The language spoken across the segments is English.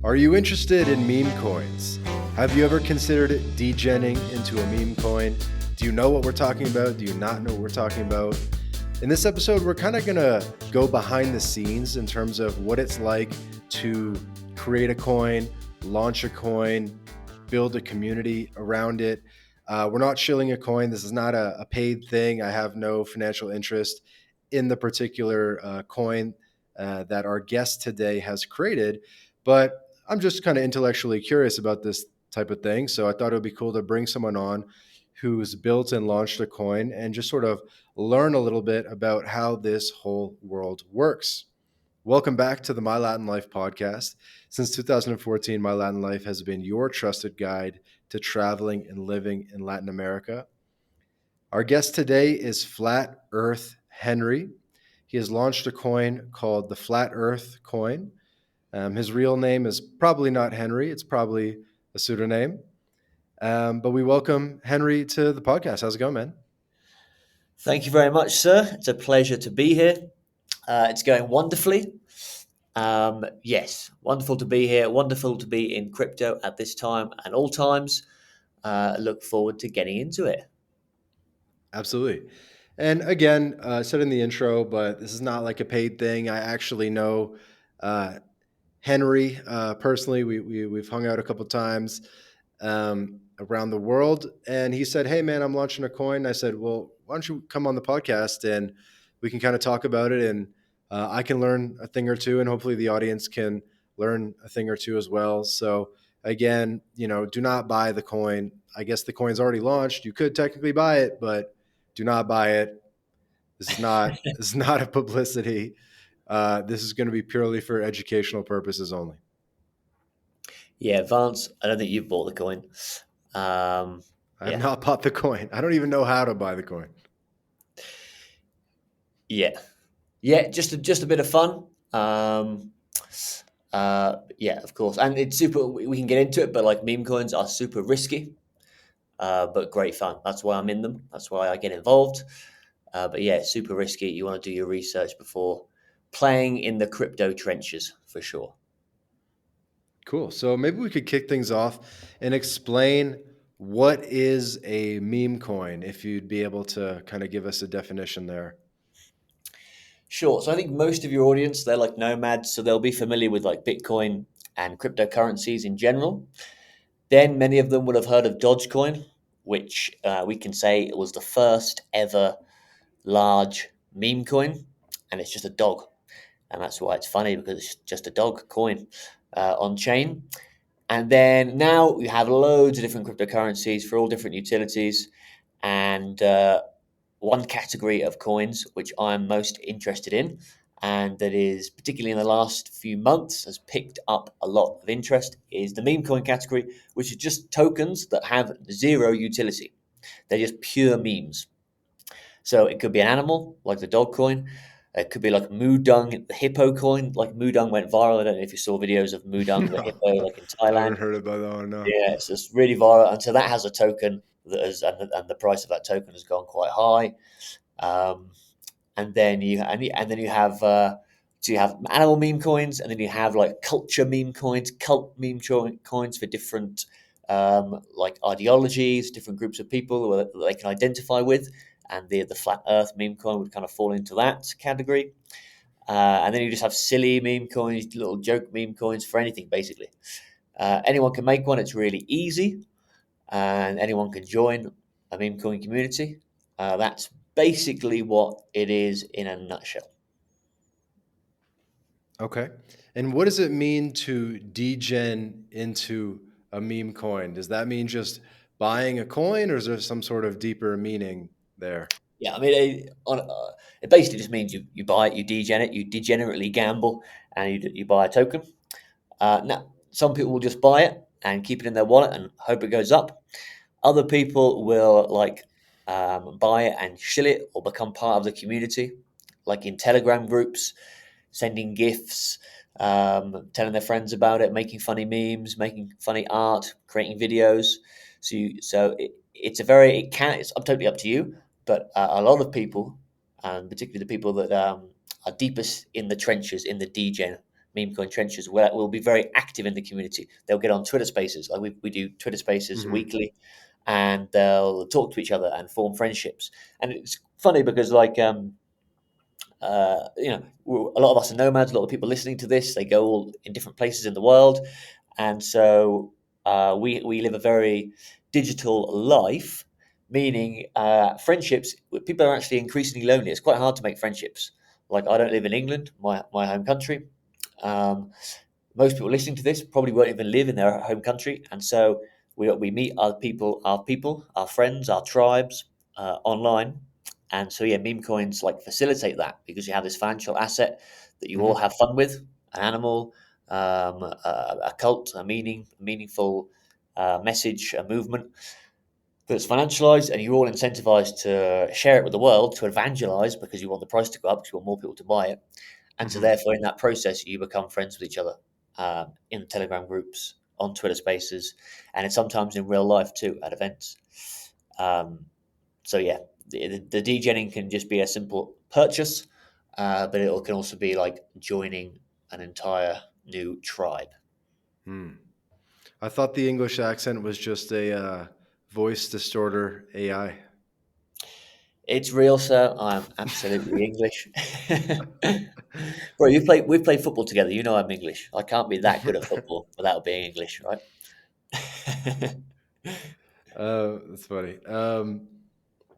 Are you interested in meme coins? Have you ever considered degenning into a meme coin? Do you know what we're talking about? Do you not know what we're talking about? In this episode, we're kind of going to go behind the scenes in terms of what it's like to create a coin, launch a coin, build a community around it. We're not shilling a coin. This is not a paid thing. I have no financial interest in the particular coin that our guest today has created. But I'm just kind of intellectually curious about this type of thing. So I thought it would be cool to bring someone on who's built and launched a coin and just sort of learn a little bit about how this whole world works. Welcome back to the My Latin Life podcast. Since 2014, My Latin Life has been your trusted guide to traveling and living in Latin America. Our guest today is Flat Earth Henry. He has launched a coin called the Flat Earth coin. His real name is probably not Henry. It's probably a pseudonym. But we welcome Henry to the podcast. How's it going, man? Thank you very much, sir. It's a pleasure to be here. It's going wonderfully. Yes, wonderful to be here. Wonderful to be in crypto at this time and all times. Look forward to getting into it. Absolutely. And again, I said in the intro, but this is not like a paid thing. I actually know uh, Henry personally. We've hung out a couple times around the world, and he said, "Hey, man, I'm launching a coin." I said, "Well, why don't you come on the podcast and we can kind of talk about it, and I can learn a thing or two, and hopefully the audience can learn a thing or two as well." So again, do not buy the coin. I guess the coin's already launched. You could technically buy it, but do not buy it. This is not a publicity. This is going to be purely for educational purposes only. Yeah, Vance, I don't think you've bought the coin. I have Yeah, not bought the coin. I don't even know how to buy the coin. yeah, yeah. Just a bit of fun. Yeah, of course, and it's super. We can get into it, but like meme coins are super risky, but great fun. That's why I'm in them. That's why I get involved. But yeah, super risky. You want to do your research before playing in the crypto trenches for sure. Cool. So maybe we could kick things off and explain what is a meme coin, if you'd be able to kind of give us a definition there. Sure. So I think most of your audience, they're like nomads, so they'll be familiar with like Bitcoin and cryptocurrencies in general. Then many of them will have heard of Dogecoin, which we can say was the first ever large meme coin, and it's just a dog, and that's why it's funny because it's just a dog coin on chain. And then now we have loads of different cryptocurrencies for all different utilities, and one category of coins which I'm most interested in, and that is particularly in the last few months has picked up a lot of interest, is the meme coin category, which is just tokens that have zero utility. They're just pure memes. So it could be an animal, like the dog coin. It could be like Moodung, the hippo coin. Like Moodung went viral. I don't know if you saw videos of Moodung, the No, hippo, like in I haven't Thailand. heard about that one. No. Yeah, it's just really viral. And so that has a token that is, and the price of that token has gone quite high. Um, and then you have so you have animal meme coins, and then you have like culture meme coins, cult coins for different like ideologies, different groups of people that they can identify with, and the flat Earth meme coin would kind of fall into that category. And then you just have silly meme coins, little joke meme coins for anything basically. Anyone can make one. It's really easy, and anyone can join a meme coin community. That's basically what it is in a nutshell. Okay. And what does it mean to degen into a meme coin? Does that mean just buying a coin, or is there some sort of deeper meaning there? Yeah, I mean, it basically just means you buy it, you degenerately gamble, and you buy a token. Now, some people will just buy it and keep it in their wallet and hope it goes up. Other people will like buy it and shill it or become part of the community, like in Telegram groups, sending gifts, telling their friends about it, making funny memes, making funny art, creating videos. It's a very it's totally up to you, but a lot of people, and particularly the people that are deepest in the trenches in the degen meme coin trenches will be very active in the community. They'll get on Twitter Spaces, like we do Twitter Spaces Hmm. weekly, and they'll talk to each other and form friendships. And it's funny because like a lot of us are nomads. A lot of people listening to this, they go all in different places in the world, and so we live a very digital life, meaning friendships. People are actually increasingly lonely. It's quite hard to make friendships. Like I don't live in England, my home country. Um, Most people listening to this probably won't even live in their home country, and so we meet our friends, our tribes online, and so yeah, meme coins like facilitate that because you have this financial asset that you all Hmm. have fun with, an animal, a cult, a meaningful message, a movement that's financialized, and you're all incentivized to share it with the world, to evangelize because you want the price to go up because you want more people to buy it. And so, Hmm. therefore, in that process, you become friends with each other in Telegram groups, on Twitter Spaces, and it's sometimes in real life too at events. Um, so, yeah, the degenning can just be a simple purchase, but it can also be like joining an entire new tribe. Hmm. I thought the English accent was just a voice distorter AI. It's real, sir. I'm absolutely English. Bro, we've played football together. You know I'm English. I can't be that good at football without being English, right? That's funny.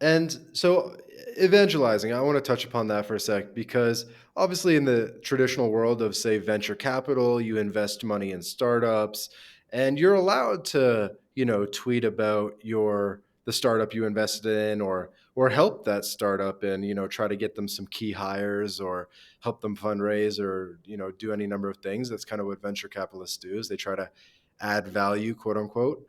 And so, evangelizing, I want to touch upon that for a sec because obviously, in the traditional world of, say, venture capital, you invest money in startups, and you're allowed to, tweet about the startup you invested in, or help that startup and try to get them some key hires or help them fundraise or do any number of things. That's kind of what venture capitalists do, is they try to add value, quote unquote.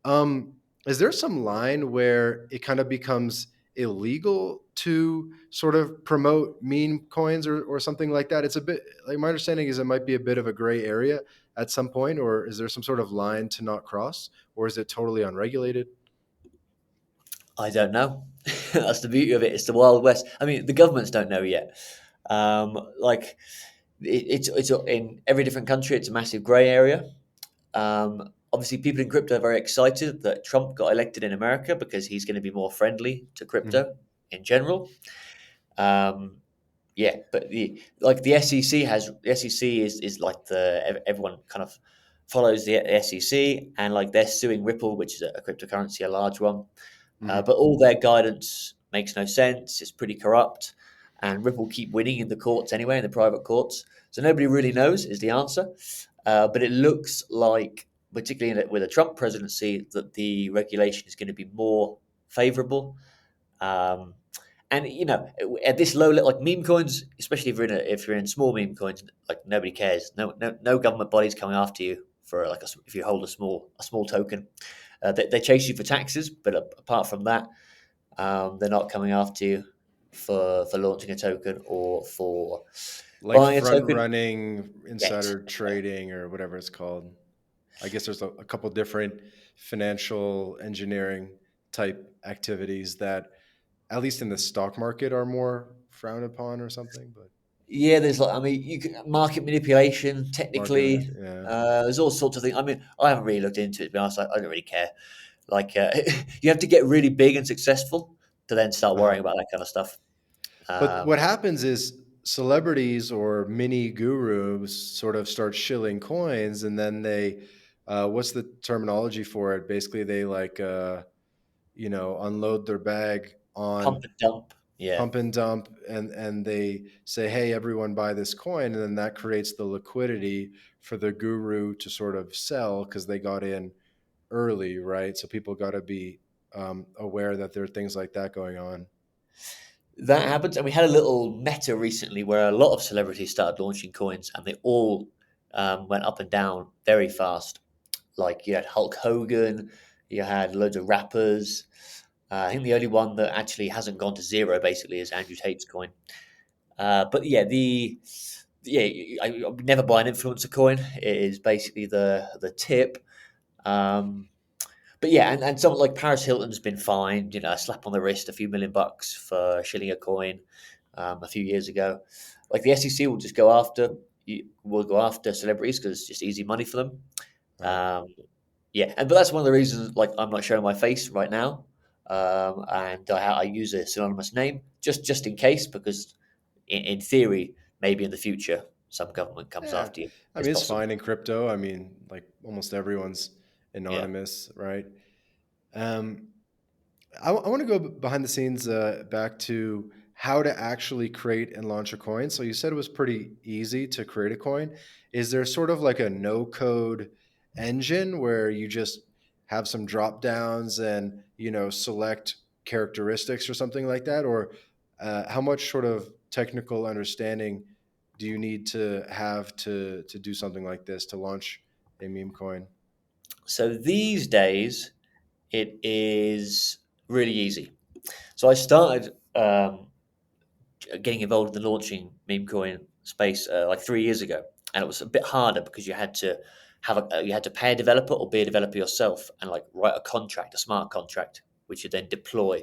um, is there some line where it kind of becomes illegal to sort of promote meme coins or something like that? It's a bit like, my understanding is it might be a bit of a gray area at some point, or is there some sort of line to not cross, or is it totally unregulated? I don't know. That's the beauty of it. It's the Wild West. I mean, the governments don't know yet. Like it's in every different country. It's a massive grey area. Obviously, people in crypto are very excited that Trump got elected in America because he's going to be more friendly to Hmm. crypto in general. Um, yeah, but the SEC is like everyone kind of follows the SEC, and like they're suing Ripple, which is a cryptocurrency, a large one. Hmm. But all their guidance makes no sense. It's pretty corrupt, and Ripple keep winning in the courts anyway, in the private courts. So nobody really knows is the answer. But it looks like, particularly with a Trump presidency, that the regulation is going to be more favorable. Um, and at this low level, like meme coins, especially if you're in small meme coins, like nobody cares. No government body's coming after you for like if you hold a small token. They chase you for taxes, but apart from that, they're not coming after you for launching a token or for Like buying a front token. running Yes. insider trading or whatever it's called. I guess there's a couple different financial engineering type activities that, at least in the stock market, are more frowned upon or something. But Yeah, there's like, I mean, you can market manipulation technically. yeah. There's all sorts of things. I mean, I haven't really looked into it, to be honest. I don't really care. Like, you have to get really big and successful to then start Uh-huh. worrying about that kind of stuff. But what Um, happens is celebrities or mini gurus sort of start shilling coins, and then they, what's the terminology for it? Basically, they like, unload their bag on Pump and dump. Yeah. pump and dump, and they say, hey, everyone buy this coin, and then that creates the liquidity for the guru to sort of sell because they got in early, right? So people got to be aware that there are things like that going on. That happens. And we had a little meta recently where a lot of celebrities started launching coins and they all went up and down very fast. Like you had Hulk Hogan, you had loads of rappers. I think the only one that actually hasn't gone to zero basically is Andrew Tate's coin. But yeah, I would never buy an influencer coin. It is basically the tip. Um, but yeah, and someone like Paris Hilton's been fined, a slap on the wrist, a few $1 million for shilling a coin a few years ago. Like the SEC will just go after you will go after celebrities because it's just easy money for them. Right. Um, yeah, but that's one of the reasons. Like, I'm not showing my face right now, and I use a synonymous name just in case, because in theory, maybe in the future, some government comes Yeah. after you. I It's mean, it's possible. fine in crypto. I mean, like almost everyone's Yeah. anonymous, right? Um, I want to go behind the scenes back to how to actually create and launch a coin. So you said it was pretty easy to create a coin. Is there sort of like a no code engine where you just have some drop downs and select characteristics or something like that? Or how much sort of technical understanding do you need to have to do something like this to launch a meme coin? So these days, it is really easy. So I started getting involved in the launching meme coin space like 3 years ago, and it was a bit harder because you had to pay a developer or be a developer yourself and like write a contract, a smart contract, which you then deploy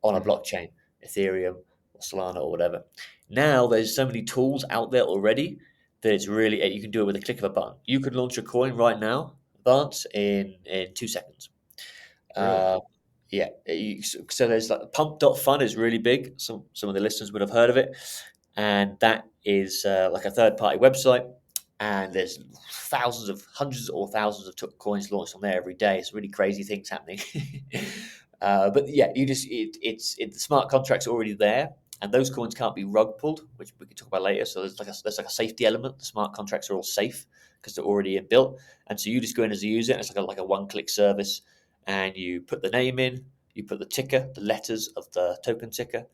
on a Mhm. blockchain, Ethereum or Solana or whatever. Now there's so many tools out there already that it's really you can do it with a click of a button. You could launch a coin right now, Vance, in 2 seconds. Really? Uh, yeah, so there's like Pump.fun is really big. Some of the listeners would have heard of it, and that is like a third party website. And there's hundreds or thousands of coins launched on there every day. It's really crazy things happening. But yeah, the smart contract's already there, and those coins can't be rug pulled, which we can talk about later. So there's like a safety element. The smart contracts are all safe because they're already inbuilt, and so you just go in as a user. And it's like a one click service, and you put the name in, you put the ticker, the letters of the token ticker,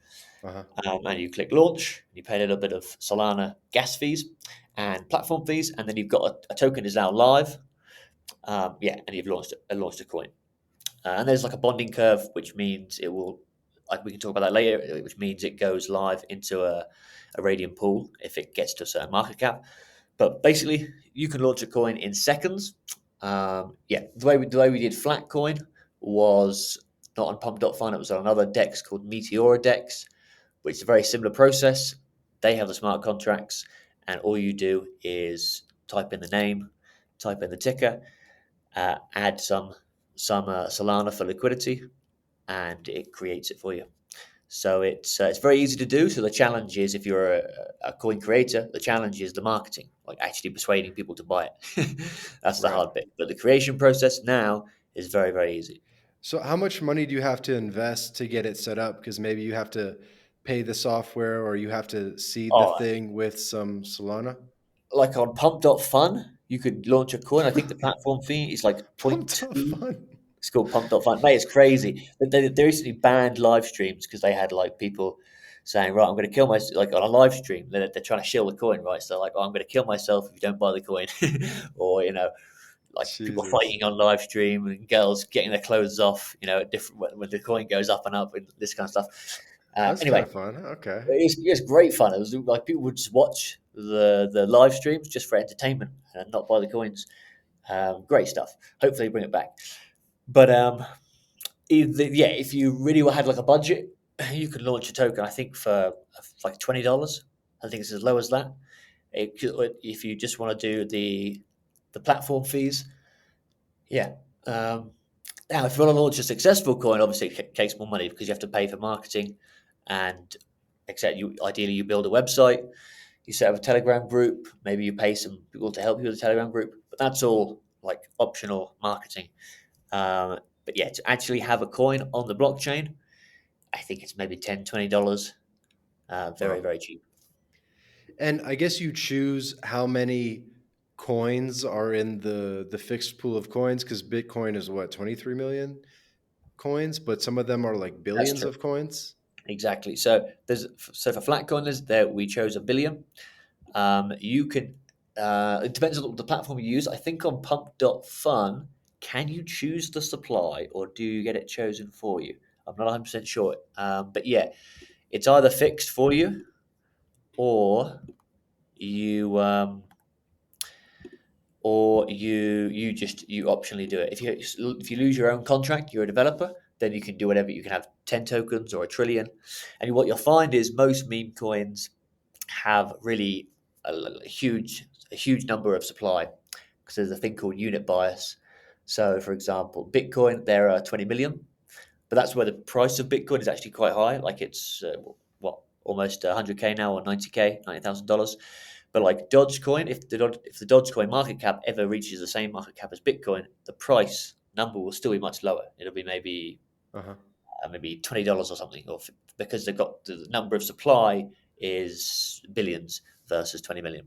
Uh-huh. and you click launch. You pay a little bit of Solana gas fees and platform fees, and then you've got a token is now live. Yeah, and you've launched a coin. And there's like a bonding curve, which means it will, like we can talk about that later, which means it goes live into a Radium pool if it gets to a certain market cap. But basically, you can launch a coin in seconds. Yeah, the way we did Flatcoin was not on Pump.fun, it was on another DEX called Meteora DEX, which is a very similar process. They have the smart contracts, and all you do is type in the name, type in the ticker, add some Solana for liquidity, and it creates it for you. So it's very easy to do. So the challenge is, if you're a coin creator, the challenge is the marketing, like actually persuading people to buy it. That's the Right. hard bit. But the creation process now is very, very easy. So how much money do you have to invest to get it set up? Because maybe you have to pay the software or you have to seed the Oh, thing with some Solana. like on Pump.fun, you could launch a coin. I think the platform fee is like point Pumped up 0.2. fun. It's called Pump.fun. Mate, it's crazy. They recently banned live streams because they had like people saying, right, I'm going to kill myself. Like on a live stream, they're trying to shill the coin, right? So like, oh, I'm going to kill myself if you don't buy the coin. Or, like people Jesus. fighting on live stream and girls getting their clothes off, at different when the coin goes up and up and this kind of stuff. That's kind Anyway, of fun. Okay. it's great fun. It was like people would just watch the live streams just for entertainment and not buy the coins. Great stuff. Hopefully, bring it back. But yeah, if you really had like a budget, you could launch a token. I think for like $20. I think it's as low as that. If you just want to do the platform fees, yeah. Um, Now, if you want to launch a successful coin, obviously it takes more money because you have to pay for marketing, and except you ideally you build a website, you set up a Telegram group, maybe you pay some people to help you with the Telegram group, but that's all like optional marketing. But yeah, to actually have a coin on the blockchain, I think it's maybe $10, $20. Very, Wow. very cheap. And I guess you choose how many coins are in the fixed pool of coins because Bitcoin is what, 23 million coins, but some of them are like That's billions true. of coins. Exactly. So for Flatcoin, there we chose a billion. You can. It depends on the platform you use. I think on Pump.fun, can you choose the supply or do you get it chosen for you? I'm not 100% sure. But yeah, it's either fixed for you or you you optionally do it. If you lose your own contract, you're a developer, then you can do whatever. You can have 10 tokens or a trillion. And what you'll find is most meme coins have really a huge number of supply because there's a thing called unit bias. So, for example, Bitcoin, there are 20 million, but that's where the price of Bitcoin is actually quite high. Like it's almost 100K now, or 90K, $90,000. But like Dogecoin, if the Dogecoin market cap ever reaches the same market cap as Bitcoin, the price number will still be much lower. It'll be Uh-huh. maybe $20 or something, because they've got the number of supply is billions versus 20 million.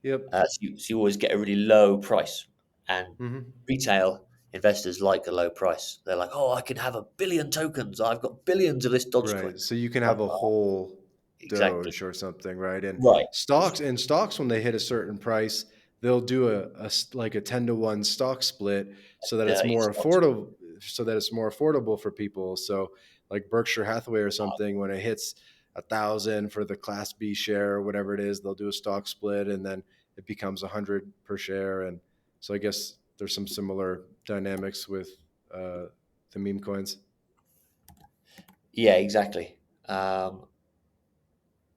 Yep. So you always get a really low price, and Mm-hmm. retail investors like a low price. They're like, oh, I can have a billion tokens. I've got billions of this Dogecoin. Right. So you can have a whole Exactly. Doge or something, right? And Right. stocks when they hit a certain price, they'll do like a 10-to-1 stock split so that it's Dirty more stocks. affordable for people. So like Berkshire Hathaway or something, when it hits 1,000 for the Class B share or whatever it is, they'll do a stock split and then it becomes 100 per share. And so I guess there's some similar dynamics with the meme coins. Yeah, exactly.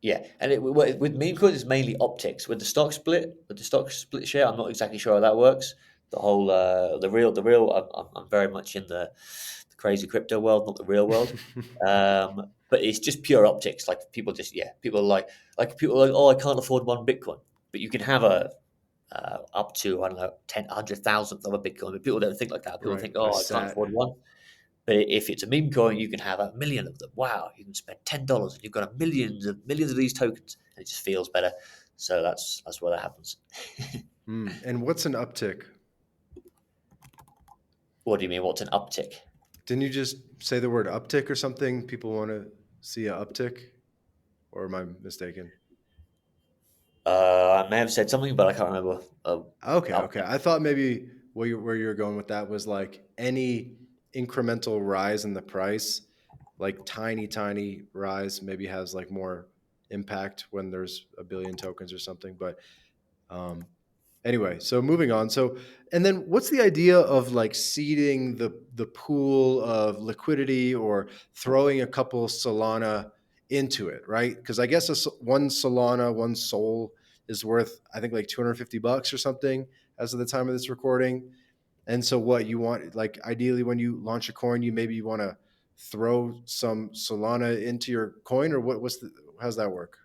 Yeah, and with meme coins, it's mainly optics. With the stock split share, I'm not exactly sure how that works. The whole, I'm very much in the crazy crypto world, not the real world. But it's just pure optics. Like people are people are like, oh, I can't afford one Bitcoin, but you can have a up to, I don't know, 100,000th of a Bitcoin. But people don't think like that. People Right. think, A oh, I can't sat. afford one. But if it's a meme coin, you can have a million of them. Wow, you can spend $10 and you've got millions of these tokens, and it just feels better. So that's where that happens. And what's an uptick? What do you mean? What's an uptick? Didn't you just say the word uptick or something? People want to see a uptick, or am I mistaken? I may have said something, but I can't remember. Okay, okay. Uptick. I thought maybe where you were going with that was like any incremental rise in the price, like tiny rise, maybe has like more impact when there's a billion tokens or something. But um, anyway, so moving on. So, and then what's the idea of like seeding the pool of liquidity or throwing a couple Solana into it, right? Because I guess one Solana, one Sol is worth, I think, like $250 or something as of the time of this recording. And so, what you want, like, ideally, when you launch a coin, you want to throw some Solana into your coin, or how's that work?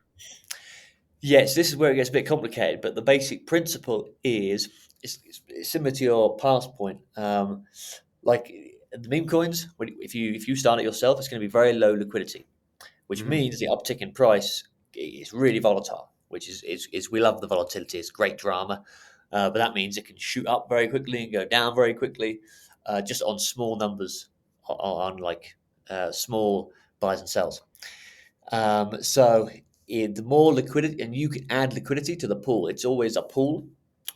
Yes, this is where it gets a bit complicated, but the basic principle is it's similar to your past point. Like the meme coins, if you start it yourself, it's going to be very low liquidity, which Hmm. means the uptick in price is really volatile. Which is we love the volatility. It's great drama, but that means it can shoot up very quickly and go down very quickly, just on small numbers, on like small buys and sells. So the more liquidity, and you can add liquidity to the pool. It's always a pool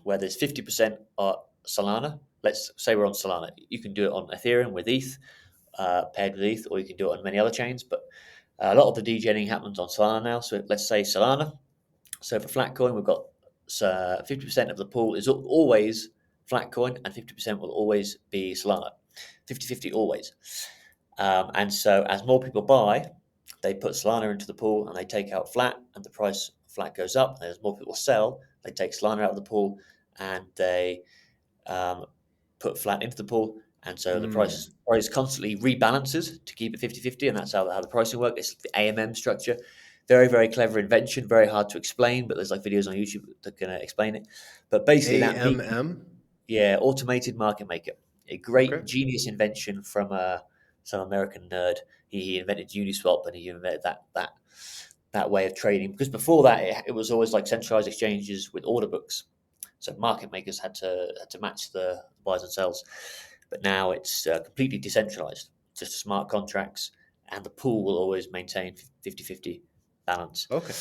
where there's 50% Solana. Let's say we're on Solana. You can do it on Ethereum with ETH, paired with ETH, or you can do it on many other chains. But a lot of the degenning happens on Solana now. So let's say Solana. So for Flatcoin, we've got 50% of the pool is always Flatcoin, and 50% will always be Solana. 50-50 always. And so as more people buy, they put Solana into the pool and they take out Flat, and the price of Flat goes up. And as more people sell, they take Solana out of the pool and they um, put Flat into the pool. And so the Mm. price constantly rebalances to keep it 50-50, and that's how the pricing works. It's the AMM structure. Very, very clever invention, very hard to explain, but there's like videos on YouTube that can explain it. But basically, that means, AMM. yeah, automated market maker. A Okay. great genius invention from some American nerd. He invented Uniswap, and he invented that way of trading. Because before that, it was always like centralized exchanges with order books. So market makers had to match the buys and sells. But now it's completely decentralized, just smart contracts, and the pool will always maintain 50-50 balance. Okay.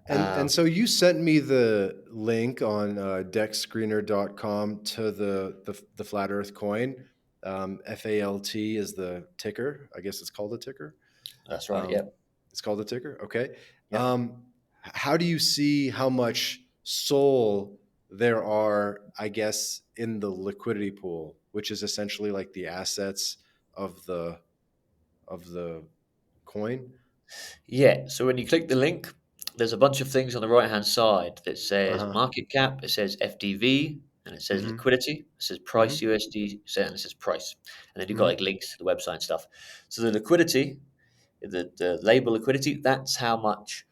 And Um, so you sent me the link on dexscreener.com to the flat Earth coin. FALT is the ticker. I guess it's called a ticker. that's right. Um, Yeah. it's called a ticker. Okay. Yeah. How do you see how much soul there are, I guess, in the liquidity pool, which is essentially like the assets of the coin? Yeah. So when you click the link, there's a bunch of things on the right hand side that says Uh-huh. market cap, it says FDV, and it says Mm-hmm. liquidity, it says Mm-hmm. price USD, and it says price. And then you've got Mm-hmm. like links to the website and stuff. So the liquidity, the label liquidity, that's how much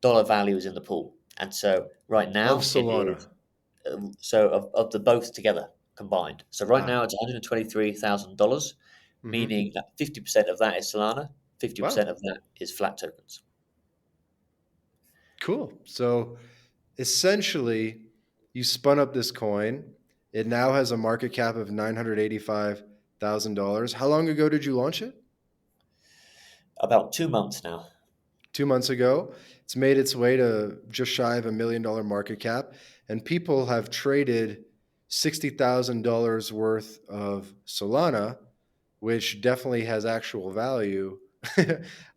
dollar value is in the pool. And so right Of now it Solana. is, so of the both together combined. So right Ah. now it's $123,000, Mm-hmm. meaning that 50% of that is Solana, 50% Wow. of that is flat tokens. Cool. So essentially, you spun up this coin. It now has a market cap of $985,000. How long ago did you launch it? About 2 months now. 2 months ago. It's made its way to just shy of $1 million market cap, and people have traded $60,000 worth of Solana, which definitely has actual value,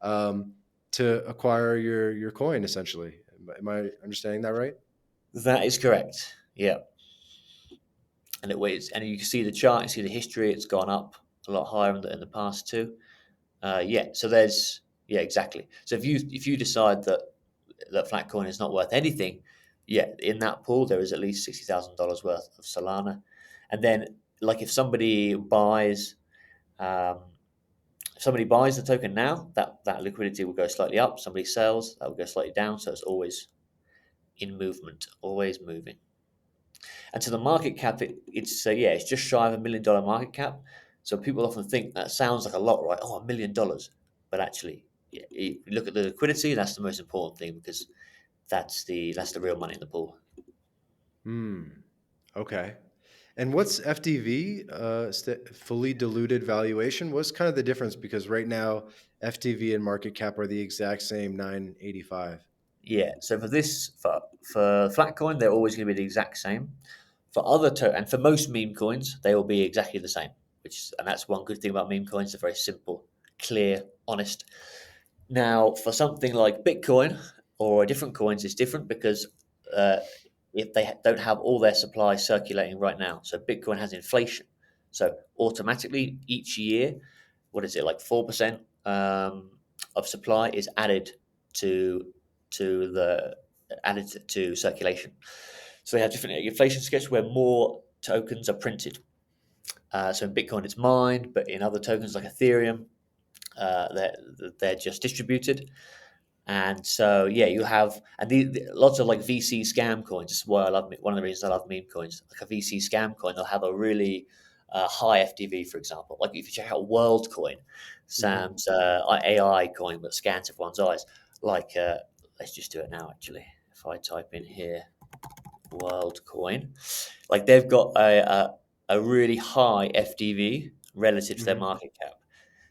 um, to acquire your coin. Essentially, am I understanding that right? That is correct. Yeah. And it weighs, and you can see the chart, you see the history, it's gone up a lot higher in the past too. Yeah, so there's yeah, exactly. So if you decide that Flatcoin is not worth anything, yeah, in that pool there is at least $60,000 worth of Solana, and then like um, if somebody buys the token now, that liquidity will go slightly up. Somebody sells, that will go slightly down. So it's always in movement, always moving. And so the market cap, it's just shy of $1 million market cap. So people often think that sounds like a lot, right? Oh, $1 million, but actually, yeah, you look at the liquidity. That's the most important thing because that's the real money in the pool. Hmm. Okay. And what's FDV, fully diluted valuation? What's kind of the difference? Because right now, FDV and market cap are the exact same 985. Yeah. So for Flatcoin, they're always going to be the exact same. And for most meme coins, they will be exactly the same. And that's one good thing about meme coins. They're very simple, clear, honest. Now, for something like Bitcoin or different coins, it's different because uh, if they don't have all their supply circulating right now. So Bitcoin has inflation. So automatically each year, what is it, like 4% of supply is to the added to circulation. So they have different inflation schedules where more tokens are printed. So in Bitcoin, it's mined, but in other tokens like Ethereum, they're just distributed. And so, yeah, you have lots of like VC scam coins. This is why I love one of the reasons I love meme coins. Like a VC scam coin, they'll have a really high FTV, for example. Like if you check out WorldCoin, Mm-hmm. Sam's AI coin that scans everyone's eyes. Like, let's just do it now. Actually, if I type in here WorldCoin, like they've got a really high FTV relative to their Mm-hmm. market cap.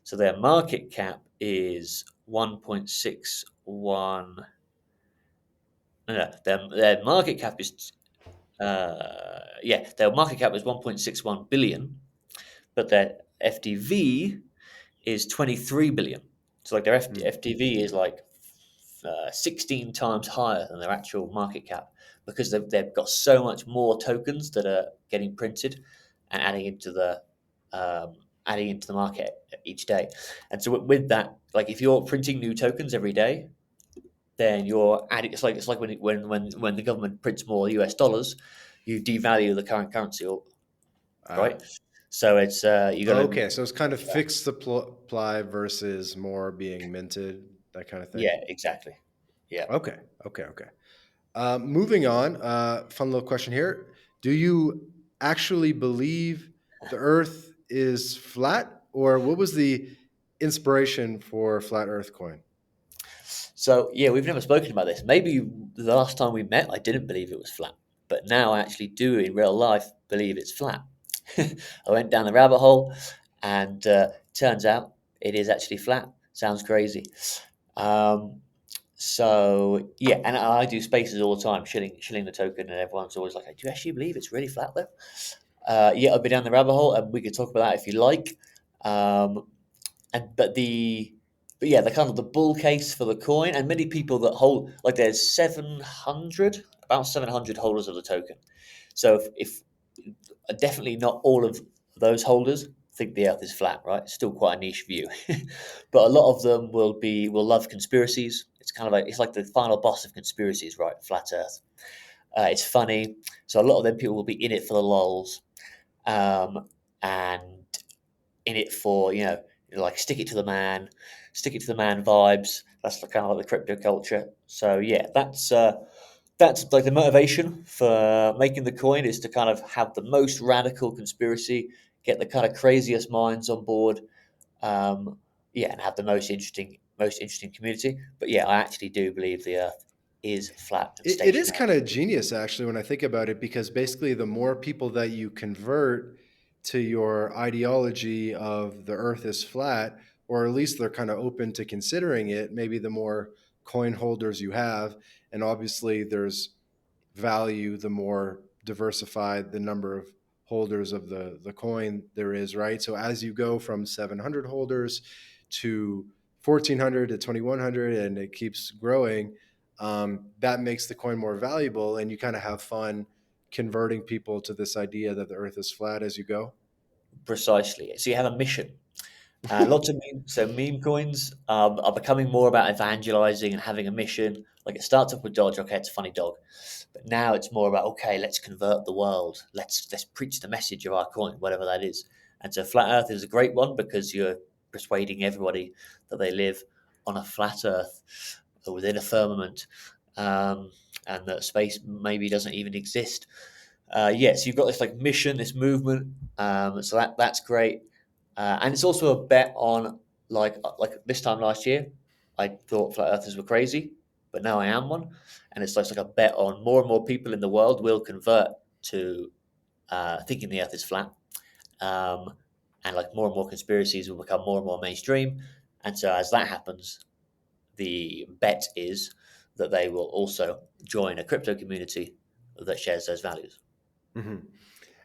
So their market cap is 1.61. No, their market cap is their market cap is 1.61 billion, but their FTV is 23 billion. So like their FTV is like 16 times higher than their actual market cap because they've got so much more tokens that are getting printed and um, adding into the market each day. And so with that, like if you're printing new tokens every day, then you're adding. It's like when the government prints more US dollars, you devalue the current currency, Ah. right? So it's you got to Okay, so it's kind of fixed supply versus more being minted, that kind of thing. yeah, exactly, yeah. Okay, okay, okay. Moving on, fun little question here. Do you actually believe the Earth is flat, or what was the inspiration for Flat Earth coin? So yeah, we've never spoken about this. Maybe the last time we met, I didn't believe it was flat, but now I actually do in real life believe it's flat. I went down the rabbit hole, and turns out it is actually flat. Sounds crazy. Um, so yeah, and I do spaces all the time, shilling the token, and everyone's always like, "Do you actually believe it's really flat though?" Yeah, I'll be down the rabbit hole, and we could talk about that if you like. Um, and but yeah, the kind of the bull case for the coin, and many people that hold like there's 700, about 700 holders of the token. So if definitely not all of those holders think the Earth is flat, right? It's still quite a niche view, but a lot of them will love conspiracies. It's kind of like it's like the final boss of conspiracies, right? Flat Earth. It's funny, so a lot of them people will be in it for the lols, and in it for like stick it to the man vibes. That's the kind of like the crypto culture. So yeah, that's like the motivation for making the coin is to kind of have the most radical conspiracy, get the kind of craziest minds on board, um, yeah, and have the most interesting community. But yeah, I actually do believe the Earth is flat and It is stationary. kind of genius, actually, when I think about it, because basically, the more people that you convert to your ideology of the earth is flat, or at least they're kind of open to considering it, maybe the more coin holders you have. And obviously, there's value the more diversified the number of holders of the coin there is, right? So as you go from 700 holders to 1400 to 2100 and it keeps growing, that makes the coin more valuable, and you kind of have fun converting people to this idea that the earth is flat as you go. Precisely. So you have a mission. Lots of meme coins are becoming more about evangelizing and having a mission. Like it starts off with Dodge, okay, it's a funny dog, but now it's more about okay, let's convert the world. Let's preach the message of our coin, whatever that is. And so Flat Earth is a great one because you're persuading everybody that they live on a flat Earth within a firmament, um, and that space maybe doesn't even exist. So you've got this like mission, this movement. So that's great. And it's also a bet on like this time last year, I thought flat earthers were crazy, but now I am one, and it's like a bet on more and more people in the world will convert to thinking the Earth is flat, um, and like more and more conspiracies will become more and more mainstream, and so as that happens, the bet is that they will also join a crypto community that shares those values. Mhm.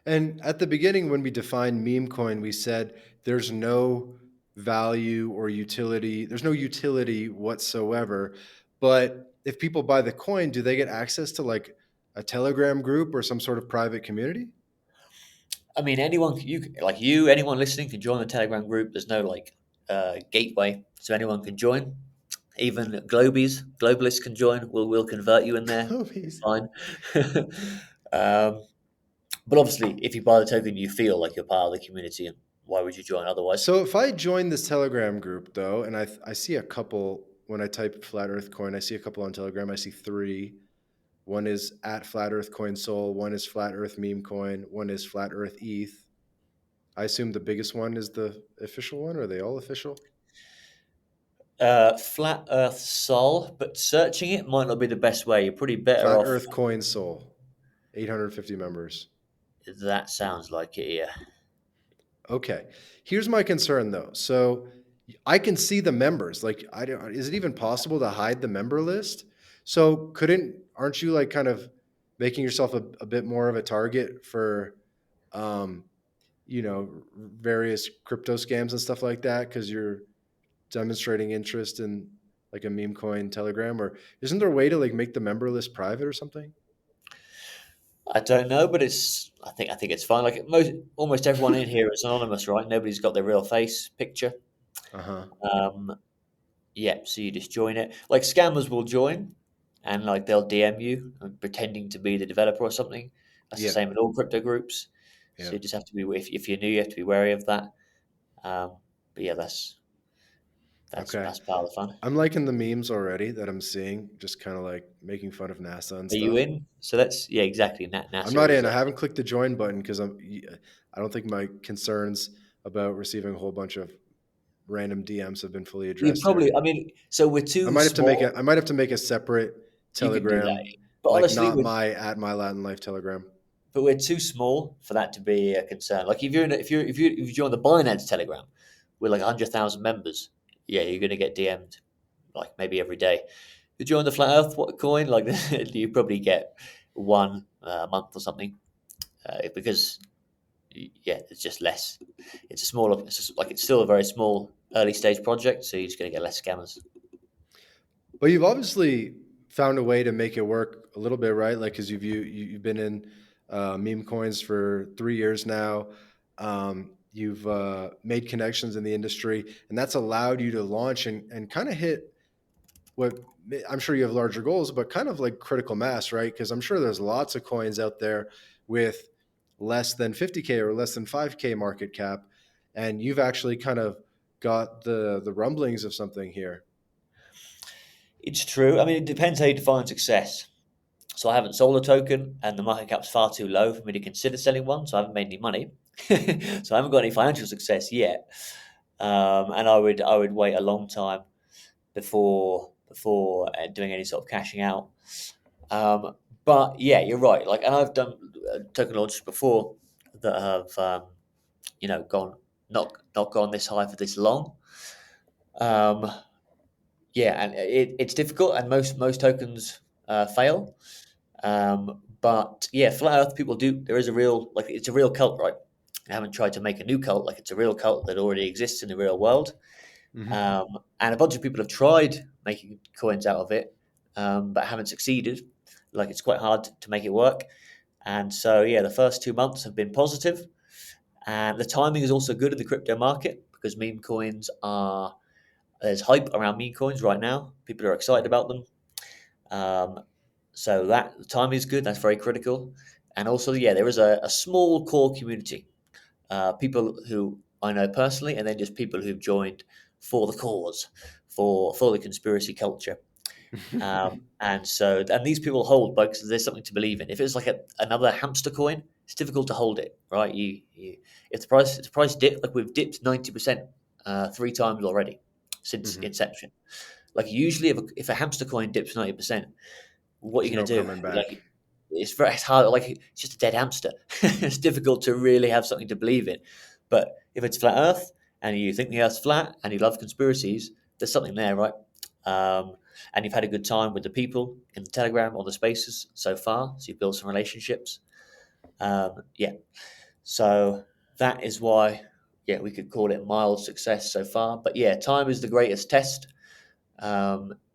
And at the beginning, when we defined meme coin, we said there's no value or utility, there's no utility whatsoever. But if people buy the coin, do they get access to like a Telegram group or some sort of private community? I mean, anyone listening can join the Telegram group. There's no gateway, so anyone can join. Even globalists can join. We'll convert you in there. It's Globies. fine. um, but obviously, if you buy the token, you feel like you're part of the community, and why would you join otherwise? So if I join this Telegram group though, and I see a couple when I type flat earth coin, I see a couple on Telegram. I see three. One is at Flat Earth Coin Soul, one is Flat Earth Meme Coin, one is Flat Earth ETH. I assume the biggest one is the official one. Are they all official? Flat Earth Sol, but searching it might not be the best way. You're pretty better Flat off. Earth Coin Soul, 850 members. That sounds like it. Yeah. Okay. Here's my concern though. So I can see the members. Like, I don't, is it even possible to hide the member list? So aren't you like kind of making yourself a bit more of a target for, um, various crypto scams and stuff like that? Cause you're demonstrating interest in like a meme coin Telegram, or isn't there a way to like make the member list private or something? I don't know, but I think it's fine. Like almost everyone in here is anonymous, right? Nobody's got their real face picture. Uh-huh. Um, yeah, so you just join it. Like scammers will join, and like they'll DM you pretending to be the developer or something. That's the Yeah. same in all crypto groups. So Yeah. you just have to be if you're new, you have to be wary of that. Um, but yeah, that's Okay. that's part of the fun. I'm liking the memes already that I'm seeing, just kind of like making fun of NASA and Are you stuff. in? So that's yeah, exactly. I'm NASA not is in. I haven't clicked the join button because I don't think my concerns about receiving a whole bunch of random DMs have been fully you addressed yet. probably. I mean, so we're too small. I might have to make a separate You can do that, Telegram, but like honestly, not we're my at my Latin Life Telegram. too small for that to be a concern. Like if you join the Binance Telegram with like 100,000 members, yeah, you're gonna get DM'd like maybe every day. If you join the Flat Earth what coin, like you probably get one a month or something, because yeah, it's just less. It's a smaller. It's just, like it's still a very small early stage project, so you're just gonna get less scammers. But you've obviously found a way to make it work a little bit, right? Like, because you've been in meme coins for 3 years now. you've made connections in the industry, and that's allowed you to launch and kind of hit what I'm sure you have larger goals, but kind of like critical mass, right? Because I'm sure there's lots of coins out there with less than 50K or less than 5K market cap, and you've actually kind of got the rumblings of something here. It's true. I mean, it depends how you define success. So I haven't sold a token, and the market cap's far too low for me to consider selling one. So I haven't made any money. So I haven't got any financial success yet. And I would wait a long time before doing any sort of cashing out. But yeah, you're right. Like, and I've done token launches before that have gone not gone this high for this long. Yeah, and it's difficult, and most tokens fail. But yeah, flat Earth people do. There is a real it's a real cult, right? I haven't tried to make a new cult. Like, it's a real cult that already exists in the real world. Mm-hmm. And a bunch of people have tried making coins out of it, but haven't succeeded. Like, it's quite hard to make it work. And so, yeah, the first 2 months have been positive. And the timing is also good in the crypto market because meme coins there's hype around meme coins right now. People are excited about them. So that the timing is good. That's very critical. And also, yeah, there is a small core community. People who I know personally, and then just people who've joined for the cause, for the conspiracy culture. And these people hold because there's something to believe in. If it's like another hamster coin, it's difficult to hold it, right? If the price dip, like we've dipped 90% 3 times already since inception. Like, usually if a hamster coin dips 90%, what are you going to do? Coming back. Like, it's hard. Like, it's just a dead hamster. It's difficult to really have something to believe in. But if it's flat Earth and you think the Earth's flat and you love conspiracies, there's something there, right? And you've had a good time with the people in the Telegram or the Spaces so far, so you've built some relationships. Yeah, so that is why, yeah, we could call it mild success so far. But yeah, time is the greatest test.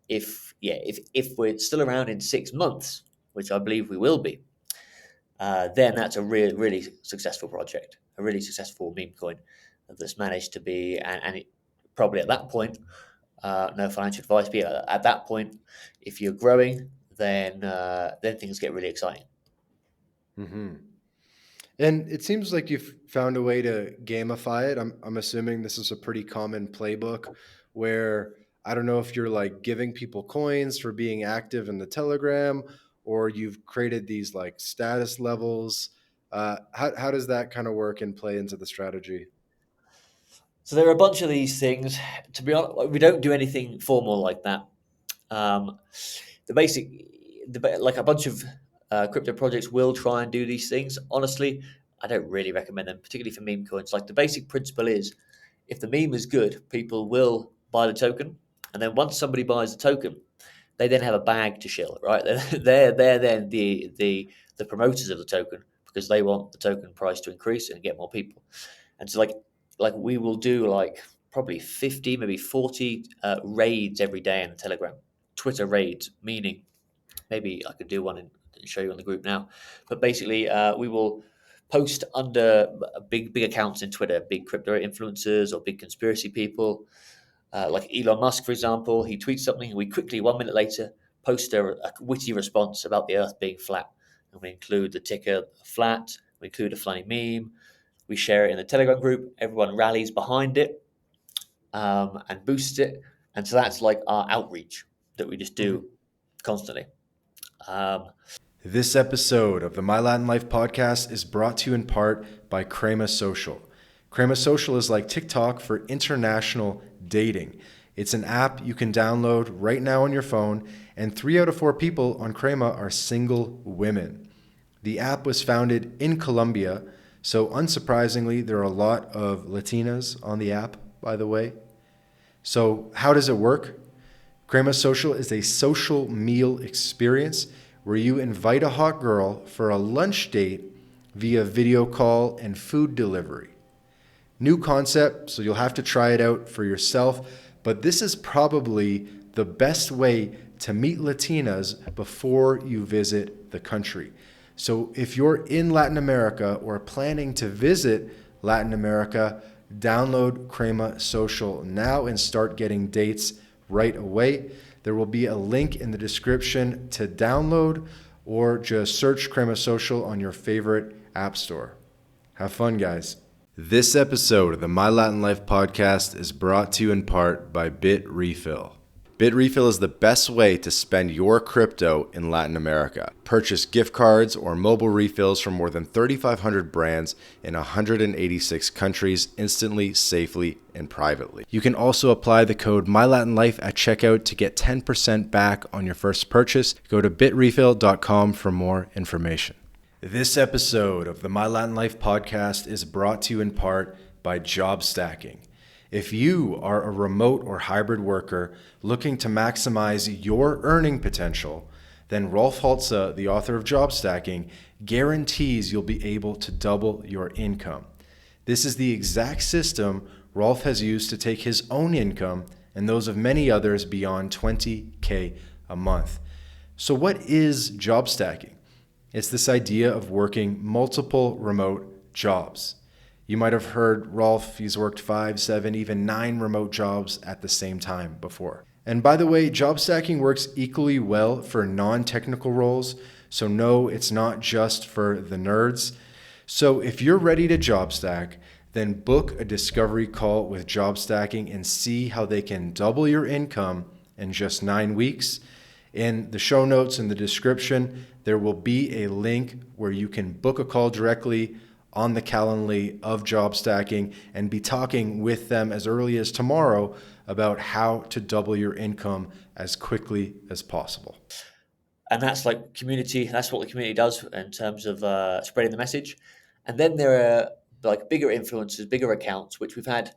If we're still around in 6 months, which I believe we will be, then that's a really successful project, a really successful meme coin that's managed to be, and it, probably at that point, no financial advice, but yeah, at that point, if you're growing, then things get really exciting. Mm-hmm. And it seems like you've found a way to gamify it. I'm assuming this is a pretty common playbook where I don't know if you're like giving people coins for being active in the Telegram, or you've created these like status levels. How does that kind of work and play into the strategy? So there are a bunch of these things. To be honest, we don't do anything formal like that. Um, like a bunch of crypto projects will try and do these things. Honestly, I don't really recommend them, particularly for meme coins. Like, the basic principle is, if the meme is good, people will buy the token, and then once somebody buys the token, they then have a bag to shill, right? They're then the promoters of the token because they want the token price to increase and get more people. And so, like we will do like probably 50, maybe 40 raids every day in the Telegram. Twitter raids, meaning maybe I could do one and show you on the group now. But basically, we will post under big accounts in Twitter, big crypto influencers or big conspiracy people. Like Elon Musk, for example, he tweets something, and we quickly, 1 minute later, post a witty response about the Earth being flat. And we include the ticker flat, we include a funny meme, we share it in the Telegram group, everyone rallies behind it and boosts it. And so that's like our outreach that we just do constantly. This episode of the My Latin Life podcast is brought to you in part by Crema Social. Crema Social is like TikTok for international dating. It's an app you can download right now on your phone, and 3 out of 4 people on Crema are single women. The app was founded in Colombia, so unsurprisingly, there are a lot of Latinas on the app, by the way. So how does it work? Crema Social is a social meal experience where you invite a hot girl for a lunch date via video call and food delivery. New concept, so you'll have to try it out for yourself, but this is probably the best way to meet Latinas before you visit the country. So if you're in Latin America or planning to visit Latin America. Download Crema Social now and start getting dates right away. There will be a link in the description to download, or just search Crema Social on your favorite app store. Have fun, guys. This episode of the My Latin Life podcast is brought to you in part by BitRefill. BitRefill is the best way to spend your crypto in Latin America. Purchase gift cards or mobile refills from more than 3,500 brands in 186 countries instantly, safely, and privately. You can also apply the code MyLatinLife at checkout to get 10% back on your first purchase. Go to bitrefill.com for more information. This episode of the My Latin Life podcast is brought to you in part by Job Stacking. If you are a remote or hybrid worker looking to maximize your earning potential, then Rolf Haltze, the author of Job Stacking, guarantees you'll be able to double your income. This is the exact system Rolf has used to take his own income and those of many others beyond $20K a month. So what is job stacking? It's this idea of working multiple remote jobs. You might have heard Rolf, he's worked 5, 7, even 9 remote jobs at the same time before. And by the way, job stacking works equally well for non-technical roles. So no, it's not just for the nerds. So if you're ready to job stack, then book a discovery call with Job Stacking and see how they can double your income in just 9 weeks. In the show notes in the description, there will be a link where you can book a call directly on the Calendly of Job Stacking and be talking with them as early as tomorrow about how to double your income as quickly as possible. And that's like community. That's what the community does in terms of spreading the message. And then there are like bigger influencers, bigger accounts, which we've had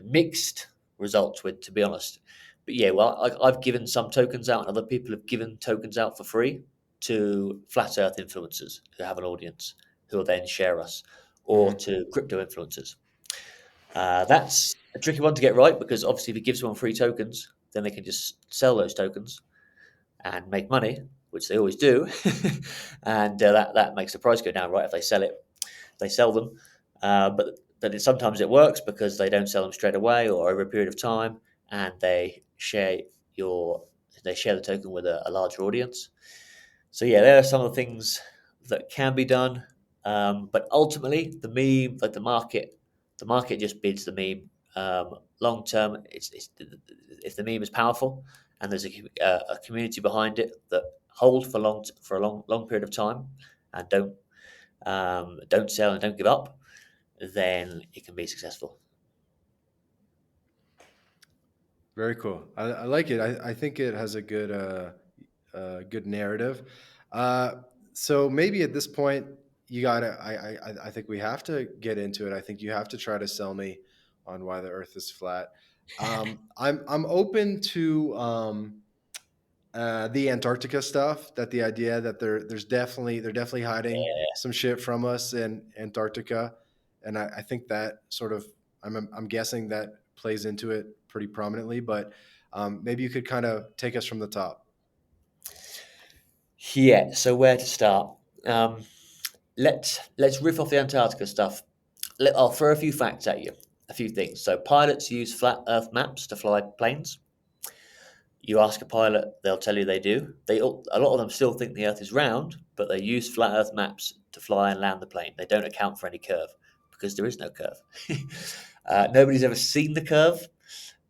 mixed results with, to be honest. But yeah, well, I've given some tokens out, and other people have given tokens out for free to flat Earth influencers who have an audience, who will then share us, or to crypto influencers. That's a tricky one to get right, because obviously if you give someone free tokens, then they can just sell those tokens and make money, which they always do. And that makes the price go down, right, if they sell it. They sell them. But sometimes it works because they don't sell them straight away or over a period of time, and they share the token with a larger audience. So yeah, there are some of the things that can be done. But ultimately, the meme, like the market just bids the meme. Long term, if the meme is powerful and there's a community behind it that hold for a long period of time and don't sell and don't give up, then it can be successful. Very cool. I like it. I think it has a good good narrative. So maybe at this point, you gotta. I think we have to get into it. I think you have to try to sell me on why the Earth is flat. I'm open to the Antarctica stuff. That the idea that they're definitely hiding some shit from us in Antarctica, and I think that sort of I'm guessing that plays into it pretty prominently. But maybe you could kind of take us from the top. Yeah. So where to start? Let's riff off the Antarctica stuff. I'll throw a few facts at you, a few things. So pilots use flat Earth maps to fly planes. You ask a pilot, they'll tell you they do. A lot of them still think the Earth is round, but they use flat Earth maps to fly and land the plane. They don't account for any curve because there is no curve. Nobody's ever seen the curve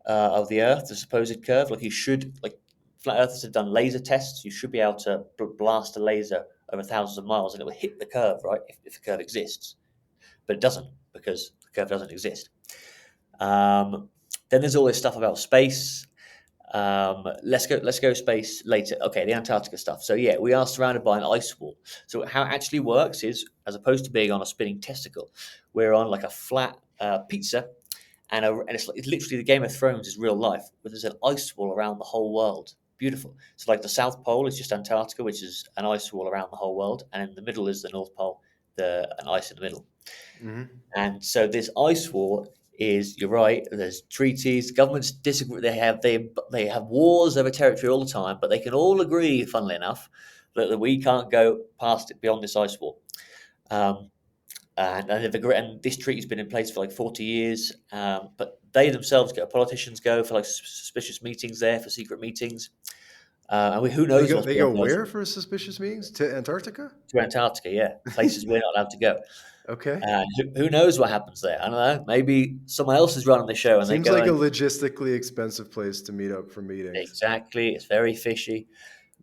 of the Earth, the supposed curve. Like flat earthers have done laser tests. You should be able to blast a laser over thousands of miles and it will hit the curve, right? If the curve exists, but it doesn't because the curve doesn't exist. Then there's all this stuff about space. Let's go space later. Okay, the Antarctica stuff. So yeah, we are surrounded by an ice wall. So how it actually works is, as opposed to being on a spinning testicle, we're on like a flat pizza, and it's literally the Game of Thrones is real life, where there's an ice wall around the whole world. Beautiful. So like the South Pole is just Antarctica, which is an ice wall around the whole world, and in the middle is the North Pole, an ice in the middle. Mm-hmm. And so this ice wall is, you're right, there's treaties, governments disagree, they have wars over territory all the time, but they can all agree, funnily enough, that we can't go past it beyond this ice wall. and they've agreed, and this treaty's been in place for like 40 years. But they themselves go, politicians go for like suspicious meetings there, for secret meetings. Who They knows go what's they beyond go the ocean? where for suspicious meetings? To Antarctica? To Antarctica, yeah, places we're not allowed to go. Okay. And who knows what happens there? I don't know. Maybe someone else is running the show and they Seems go like a and logistically expensive place to meet up for meetings. exactly, it's very fishy.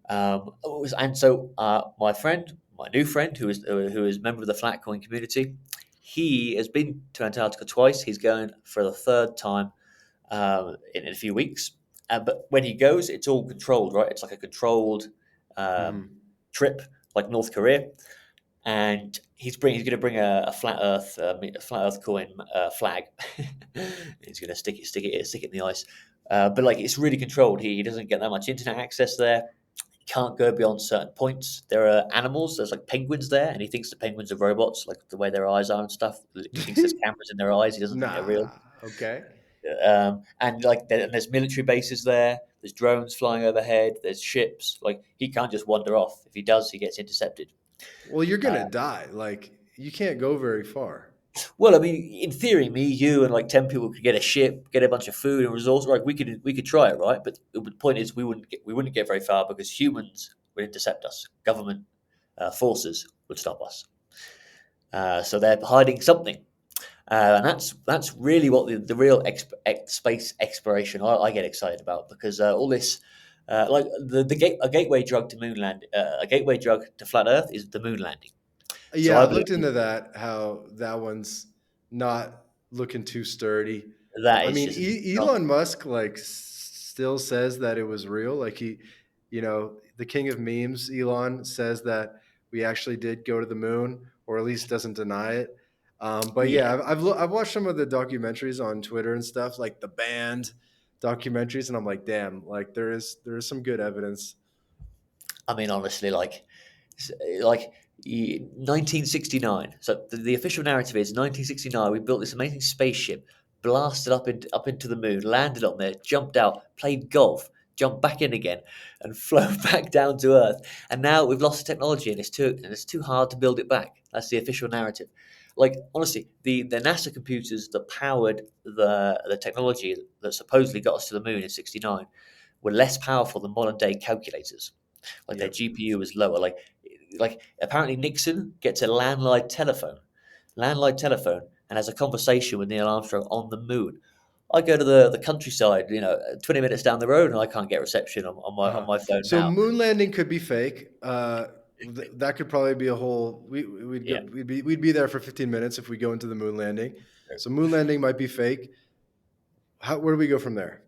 And so my new friend, who is a member of the Flatcoin community, he has been to Antarctica twice. He's going for the third time in a few weeks. But when he goes, it's all controlled, right? It's like a controlled um, Hmm. trip, like North Korea. And he's going to bring a flat Earth coin flag. He's going to stick it in the ice. But like it's really controlled. He doesn't get that much internet access there. Can't go beyond certain points. There are animals. There's like penguins there, and he thinks the penguins are robots, like the way their eyes are and stuff. He thinks there's cameras in their eyes. He doesn't think they're real. Nah. Okay. And like there's military bases there. There's drones flying overhead. There's ships. Like he can't just wander off. If he does, he gets intercepted. Well, you're Uh, gonna die. Like you can't go very far. well, I mean, in theory, me, you, and like 10 people could get a ship, get a bunch of food and resources. Like we could try it, right? But the point is, we wouldn't get very far because humans would intercept us. Government forces would stop us. So they're hiding something, and that's really what the real space exploration I get excited about because all this. Like a gateway drug to a gateway drug to flat Earth is the moon landing. So Yeah, I I've believe looked into that. How that one's not looking too sturdy. that I is mean, just not. Elon Musk still says that it was real. Like the king of memes, Elon says that we actually did go to the moon, or at least doesn't deny it. But Yeah, yeah, I've watched some of the documentaries on Twitter and stuff, like the band documentaries, and I'm like, damn, like there is some good evidence. I mean, honestly, like 1969. So the official narrative is 1969. We built this amazing spaceship, blasted up into the moon, landed on there, jumped out, played golf, jumped back in again, and flown back down to Earth. And now we've lost the technology, and it's too hard to build it back. That's the official narrative. Like honestly, the NASA computers that powered the technology that supposedly got us to the moon in '69 were less powerful than modern day calculators. Like their Yep. GPU was lower. Like apparently Nixon gets a landline telephone, and has a conversation with Neil Armstrong on the moon. I go to the countryside, 20 minutes down the road, and I can't get reception on my on Uh-huh. my phone So now. moon landing could be fake. That could probably be a whole. Yeah. We'd be there for 15 minutes if we go into the moon landing. So moon landing might be fake. Where do we go from there?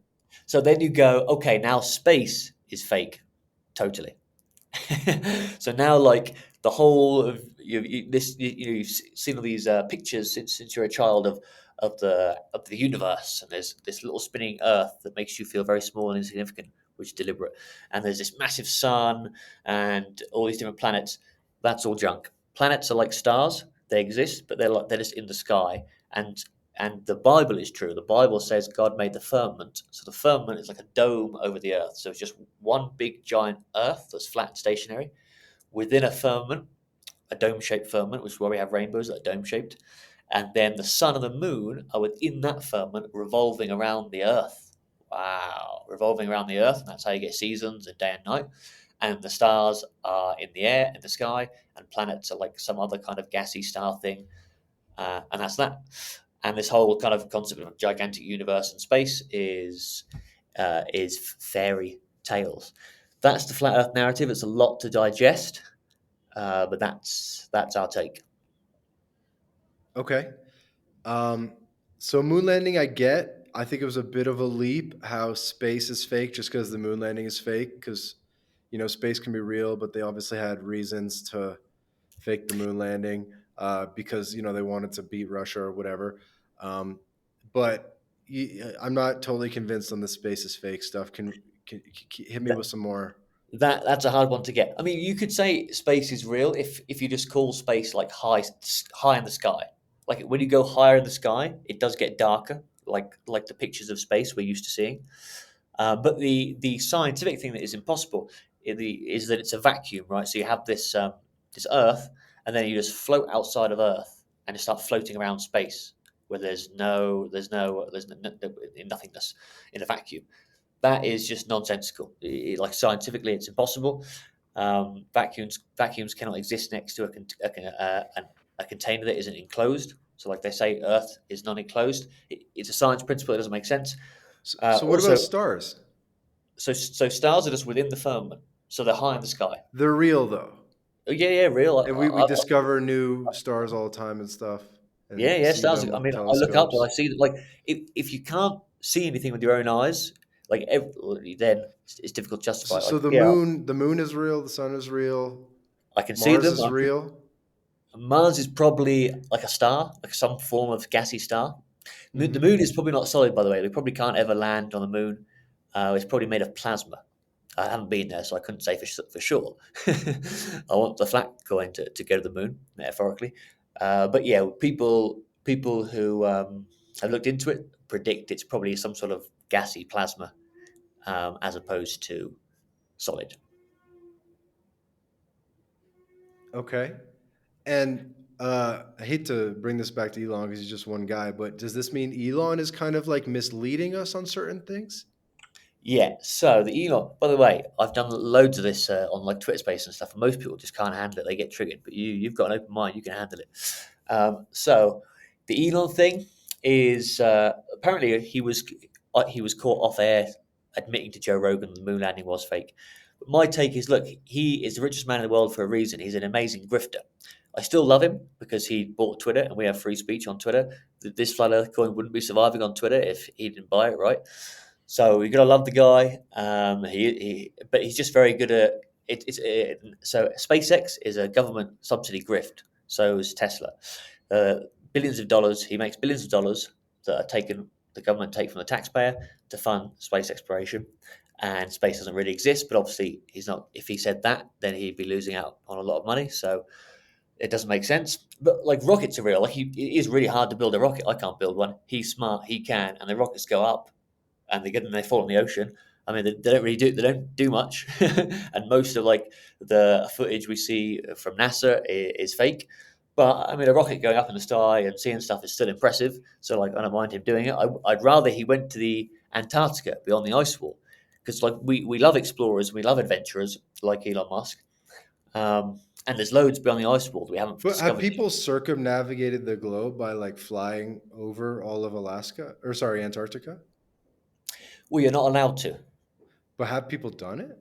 So then you go, okay, now space is fake, totally. So now, like the whole of you've seen all these pictures since you're a child of the universe, and there's this little spinning Earth that makes you feel very small and insignificant, which is deliberate. And there's this massive sun and all these different planets. That's all junk. Planets are like stars; they exist, but they're just in the sky. And the Bible is true. The Bible says God made the firmament. So the firmament is like a dome over the earth. So it's just one big giant earth that's flat and stationary. Within a firmament, a dome shaped firmament, which is where we have rainbows that are dome shaped. And then the sun and the moon are within that firmament revolving around the earth. Wow. Revolving around the earth. And that's how you get seasons and day and night. And the stars are in the air, in the sky. And planets are like some other kind of gassy star thing. And that's that. And this whole kind of concept of a gigantic universe and space is fairy tales. That's the flat Earth narrative. It's a lot to digest, but that's our take. Okay. Um, so moon landing, I get. I think it was a bit of a leap how space is fake just because the moon landing is fake. Because space can be real, but they obviously had reasons to fake the moon landing because they wanted to beat Russia or whatever. Um, but I'm not totally convinced on the space is fake stuff. Can hit me That, with some more? that's a hard one to get. I mean, you could say space is real if you just call space like high in the sky. Like when you go higher in the sky, it does get darker, like the pictures of space we're used to seeing. But the scientific thing that is impossible is that it's a vacuum, right? So you have this Earth, and then you just float outside of Earth, and just start floating around space where there's nothingness in a vacuum. That is just nonsensical. Like scientifically, it's impossible. Vacuums cannot exist next to a container that isn't enclosed. So, like they say, Earth is non-enclosed. It's a science principle. It doesn't make sense. So what about Also, stars? so stars are just within the firmament, so they're high in the sky. They're real though. Oh, yeah, yeah, real. And we discover new stars all the time and stuff Yeah, and yeah, see stars. them I with mean, I look up and telescopes. I see that. Like, if you can't see anything with your own eyes, like then it's difficult to justify. So Like, yeah, the moon is real, the sun is real, I can see Mars them. is real. Mars is probably like a star, like some form of gassy star. The Hmm. moon is probably not solid, by the way. We probably can't ever land on the moon. It's probably made of plasma. I haven't been there, so I couldn't say for sure. I want the flat coin to go to the moon, metaphorically. But yeah, people who have looked into it predict it's probably some sort of gassy plasma as opposed to solid. Okay. And I hate to bring this back to Elon because he's just one guy, but does this mean Elon is kind of like misleading us on certain things? Yeah, so the Elon, by the way, I've done loads of this on like Twitter Space and stuff, and most people just can't handle it. They get triggered, but you've got an open mind, you can handle it. So the Elon thing is apparently he was caught off air admitting to Joe Rogan the moon landing was fake. But my take is, look, he is the richest man in the world for a reason. He's an amazing grifter. I still love him because he bought Twitter, and we have free speech on Twitter. This flat Earth coin wouldn't be surviving on Twitter if he didn't buy it, right? So you gotta love the guy. But he's just very good at it. So SpaceX is a government subsidy grift. So is Tesla. Uh, Billions of dollars. He makes billions of dollars that are taken. The government take from the taxpayer to fund space exploration, and space doesn't really exist. But obviously, he's not. If he said that, then he'd be losing out on a lot of money. So it doesn't make sense. But like rockets are real. Like it is really hard to build a rocket. I can't build one. He's smart. He can, and the rockets go up and they get and they fall in the ocean. I mean, they don't really do they don't do much, and most of like the footage we see from NASA is fake. But I mean, a rocket going up in the sky and seeing stuff is still impressive. So like, I don't mind him doing it. I'd rather he went to the Antarctica beyond the ice wall, because like we love explorers, we love adventurers like Elon Musk, and there's loads beyond the ice wall that we haven't But have discovered yet. people circumnavigated the globe by like flying over all of Alaska or sorry, Antarctica? Well, you're not allowed to. But have people done it?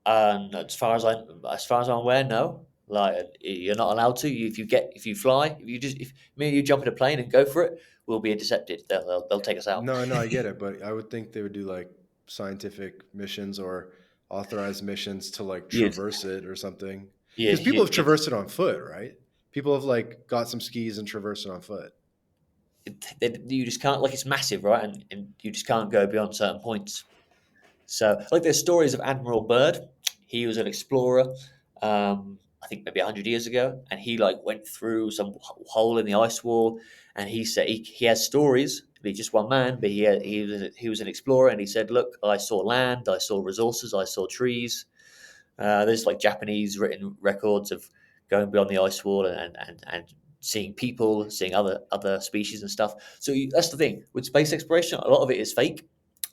And as far as I'm aware, no. Like you're not allowed to. If you fly, if me and you jump in a plane and go for it, we'll be intercepted. They'll take us out. No, I get it, but I would think they would do like scientific missions or authorized missions to like You'd, traverse it or something. you'd, Because people have you'd, traversed it on foot, right? People have like got some skis and traversed it on foot. you just can't, like, it's massive, right? And you just can't go beyond certain points. So, like, there's stories of Admiral Byrd. He was an explorer, I think maybe 100 years ago, and he like went through some hole in the ice wall. And he said he has stories. He's just one man, but he was an explorer, and he said, "Look, I saw land, I saw resources, I saw trees." There's like Japanese written records of going beyond the ice wall and seeing people, seeing other species and stuff. So that's the thing with space exploration. A lot of it is fake,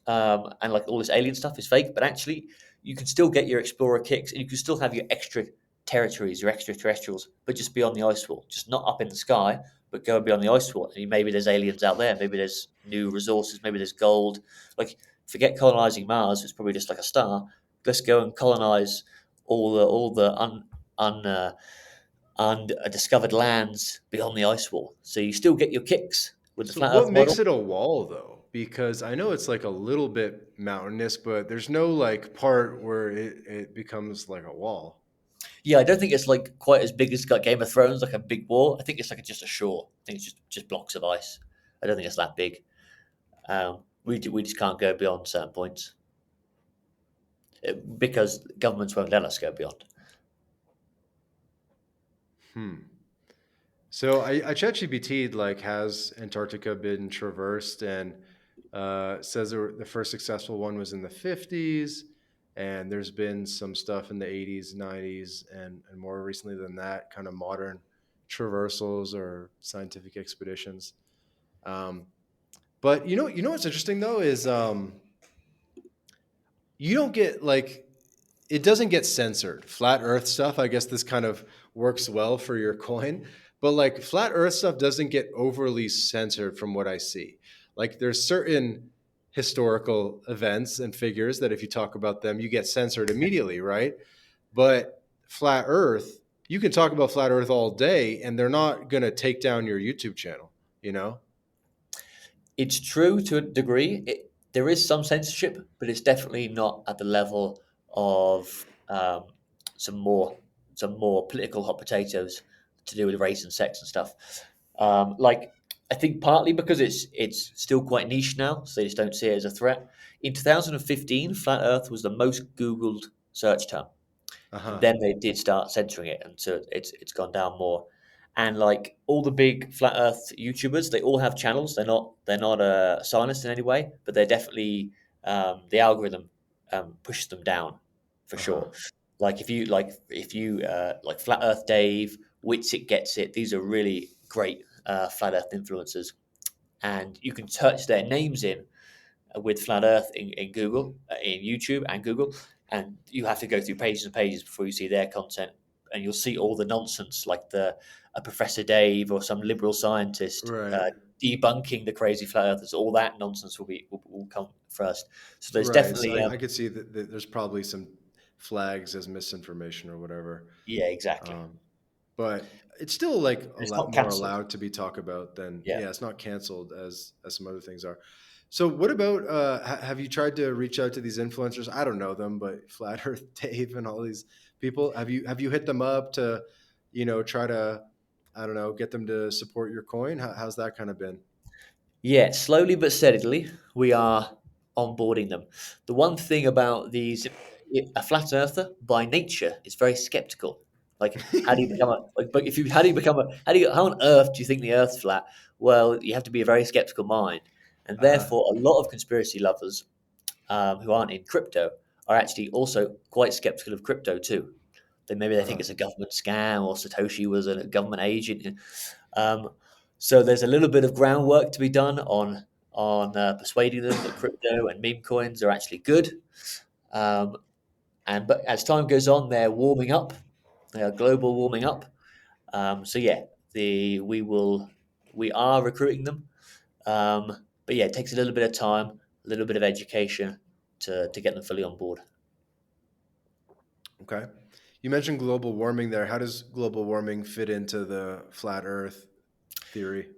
and like all this alien stuff is fake. But actually, you can still get your explorer kicks, and you can still have your extra territories, your extraterrestrials, but just beyond the ice wall, just not up in the sky, but go beyond the ice wall. And maybe there's aliens out there. Maybe there's new resources. Maybe there's gold. Like, forget colonizing Mars. It's probably just like a star. Let's go and colonize all the undiscovered lands beyond the ice wall. So you still get your kicks with the So flat what Earth makes model. it a wall though? Because I know it's like a little bit mountainous, but there's no like part where it becomes like a wall. Yeah, I don't think it's like quite as big as like Game of Thrones, like a big wall. I think it's like just a shore. I think it's just blocks of ice. I don't think it's that big. We just can't go beyond certain points because governments won't let us go beyond. Hmm. So I ChatGPT like has Antarctica been traversed and says the first successful one was in the 50s, and there's been some stuff in the 80s, 90s, and more recently than that, kind of modern traversals or scientific expeditions. Um, but you know what's interesting though is you don't get like it doesn't get censored. Flat Earth stuff, I guess this kind of works well for your coin, but like flat Earth stuff doesn't get overly censored from what I see. Like there's certain historical events and figures that if you talk about them, you get censored immediately, right? But flat Earth, you can talk about flat Earth all day, and they're not going to take down your YouTube channel. You know? It's true to a degree. There is some censorship, but it's definitely not at the level of some more some more political hot potatoes to do with race and sex and stuff. Like I think partly because it's still quite niche now, so they just don't see it as a threat. In 2015, flat Earth was the most Googled search term, Uh and huh. then they did start censoring it, and so it's gone down more. And like all the big flat Earth YouTubers, they all have channels. They're not silenced in any way, but they're definitely the algorithm pushes them down for Uh huh. sure. Like if you like Flat Earth Dave, Witsit Gets It. These are really great flat Earth influencers, and you can search their names in with flat Earth in Google, in YouTube and Google, and you have to go through pages and pages before you see their content, and you'll see all the nonsense like the a Professor Dave or some liberal scientist Right. debunking the crazy flat earthers. All that nonsense will come first. So there's Right. So definitely I could see that there's probably some flags as misinformation or whatever. yeah, exactly. Um, but it's still like And a it's lot not more cancelled. allowed to be talked about than Yeah. yeah, it's not canceled as some other things are. So what about have you tried to reach out to these influencers? I don't know them, but Flat Earth Dave and all these people, have you hit them up to, try to, I don't know, get them to support your coin? How's that kind of been? Yeah, slowly but steadily, we are onboarding them. The one thing about these, a flat earther by nature is very skeptical. Like, how do you become a like? But if you how do you become a how do you how on earth do you think the Earth's flat? Well, you have to be a very skeptical mind, and Uh-huh. therefore, a lot of conspiracy lovers who aren't in crypto are actually also quite skeptical of crypto too. They think Uh-huh. it's a government scam or Satoshi was a government agent. Um, so there's a little bit of groundwork to be done on persuading them that crypto and meme coins are actually good. Um, and but as time goes on, they're warming up. They are global warming up. So yeah, the we are recruiting them. But yeah, it takes a little bit of time, a little bit of education to get them fully on board. Okay. You mentioned global warming there. How does global warming fit into the flat Earth theory?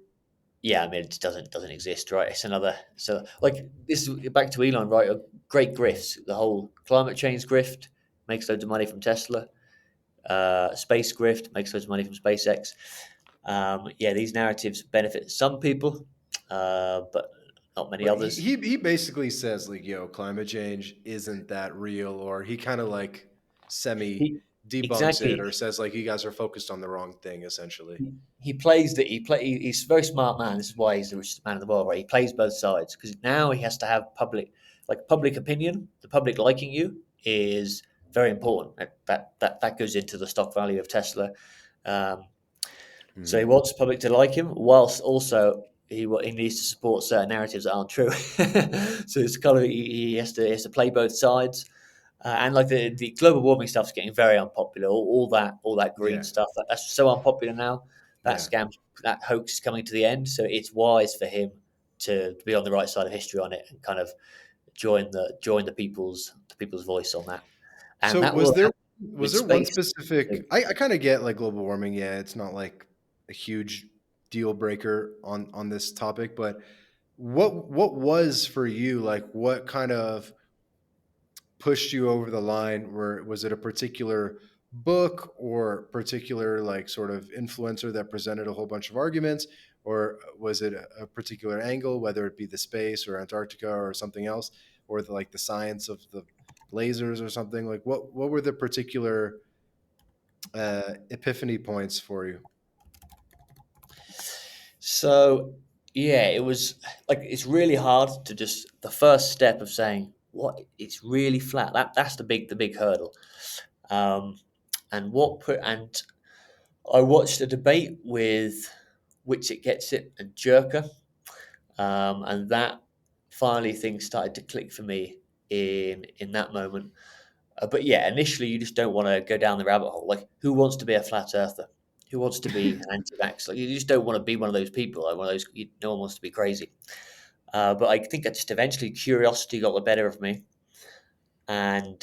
Yeah, I mean, it doesn't exist, right? It's another so like this is back to Elon, right? A great grifts. The whole climate change grift makes loads of money from Tesla. Space grift makes loads of money from SpaceX. Yeah, these narratives benefit some people, but not many But he, others. he he basically says like, yo, climate change isn't that real, or he kind of like semi He debunks it, exactly or says like you guys are focused on the wrong thing, essentially. he plays that he's a very smart man. This is why he's the richest man in the world, right? He plays both sides because now he has to have public opinion. The public liking you is very important. That goes into the stock value of Tesla. Um, so he Hmm. wants the public to like him, whilst also he needs to support certain narratives that aren't true. So it's kind of he has to play both sides. And like the global warming stuff is getting very unpopular. All that green Yeah, stuff that's so unpopular now. That yeah. scam, that hoax is coming to the end. So it's wise for him to be on the right side of history on it and kind of join the people's voice on that. And So that will happen was with there one space. specific? I kind of get like global warming. Yeah, it's not like a huge deal breaker on this topic, but what was for you like? What kind of pushed you over the line? Where was it a particular book or particular like sort of influencer that presented a whole bunch of arguments, or was it a particular angle, whether it be the space or Antarctica or something else, or like the science of the lasers or something? Like what were the particular epiphany points for you? So yeah, it was like it's really hard to just the first step of saying what it's really flat. That's the big hurdle. Um, and what put and I watched a debate with Witsit Gets It and Jerker, and that finally things started to click for me in that moment. But yeah, initially you just don't want to go down the rabbit hole. Like, who wants to be a flat earther? Who wants to be an anti-vax? Like, you just don't want to be one of those people. Like one of those, no one wants to be crazy. But I think that just eventually curiosity got the better of me, and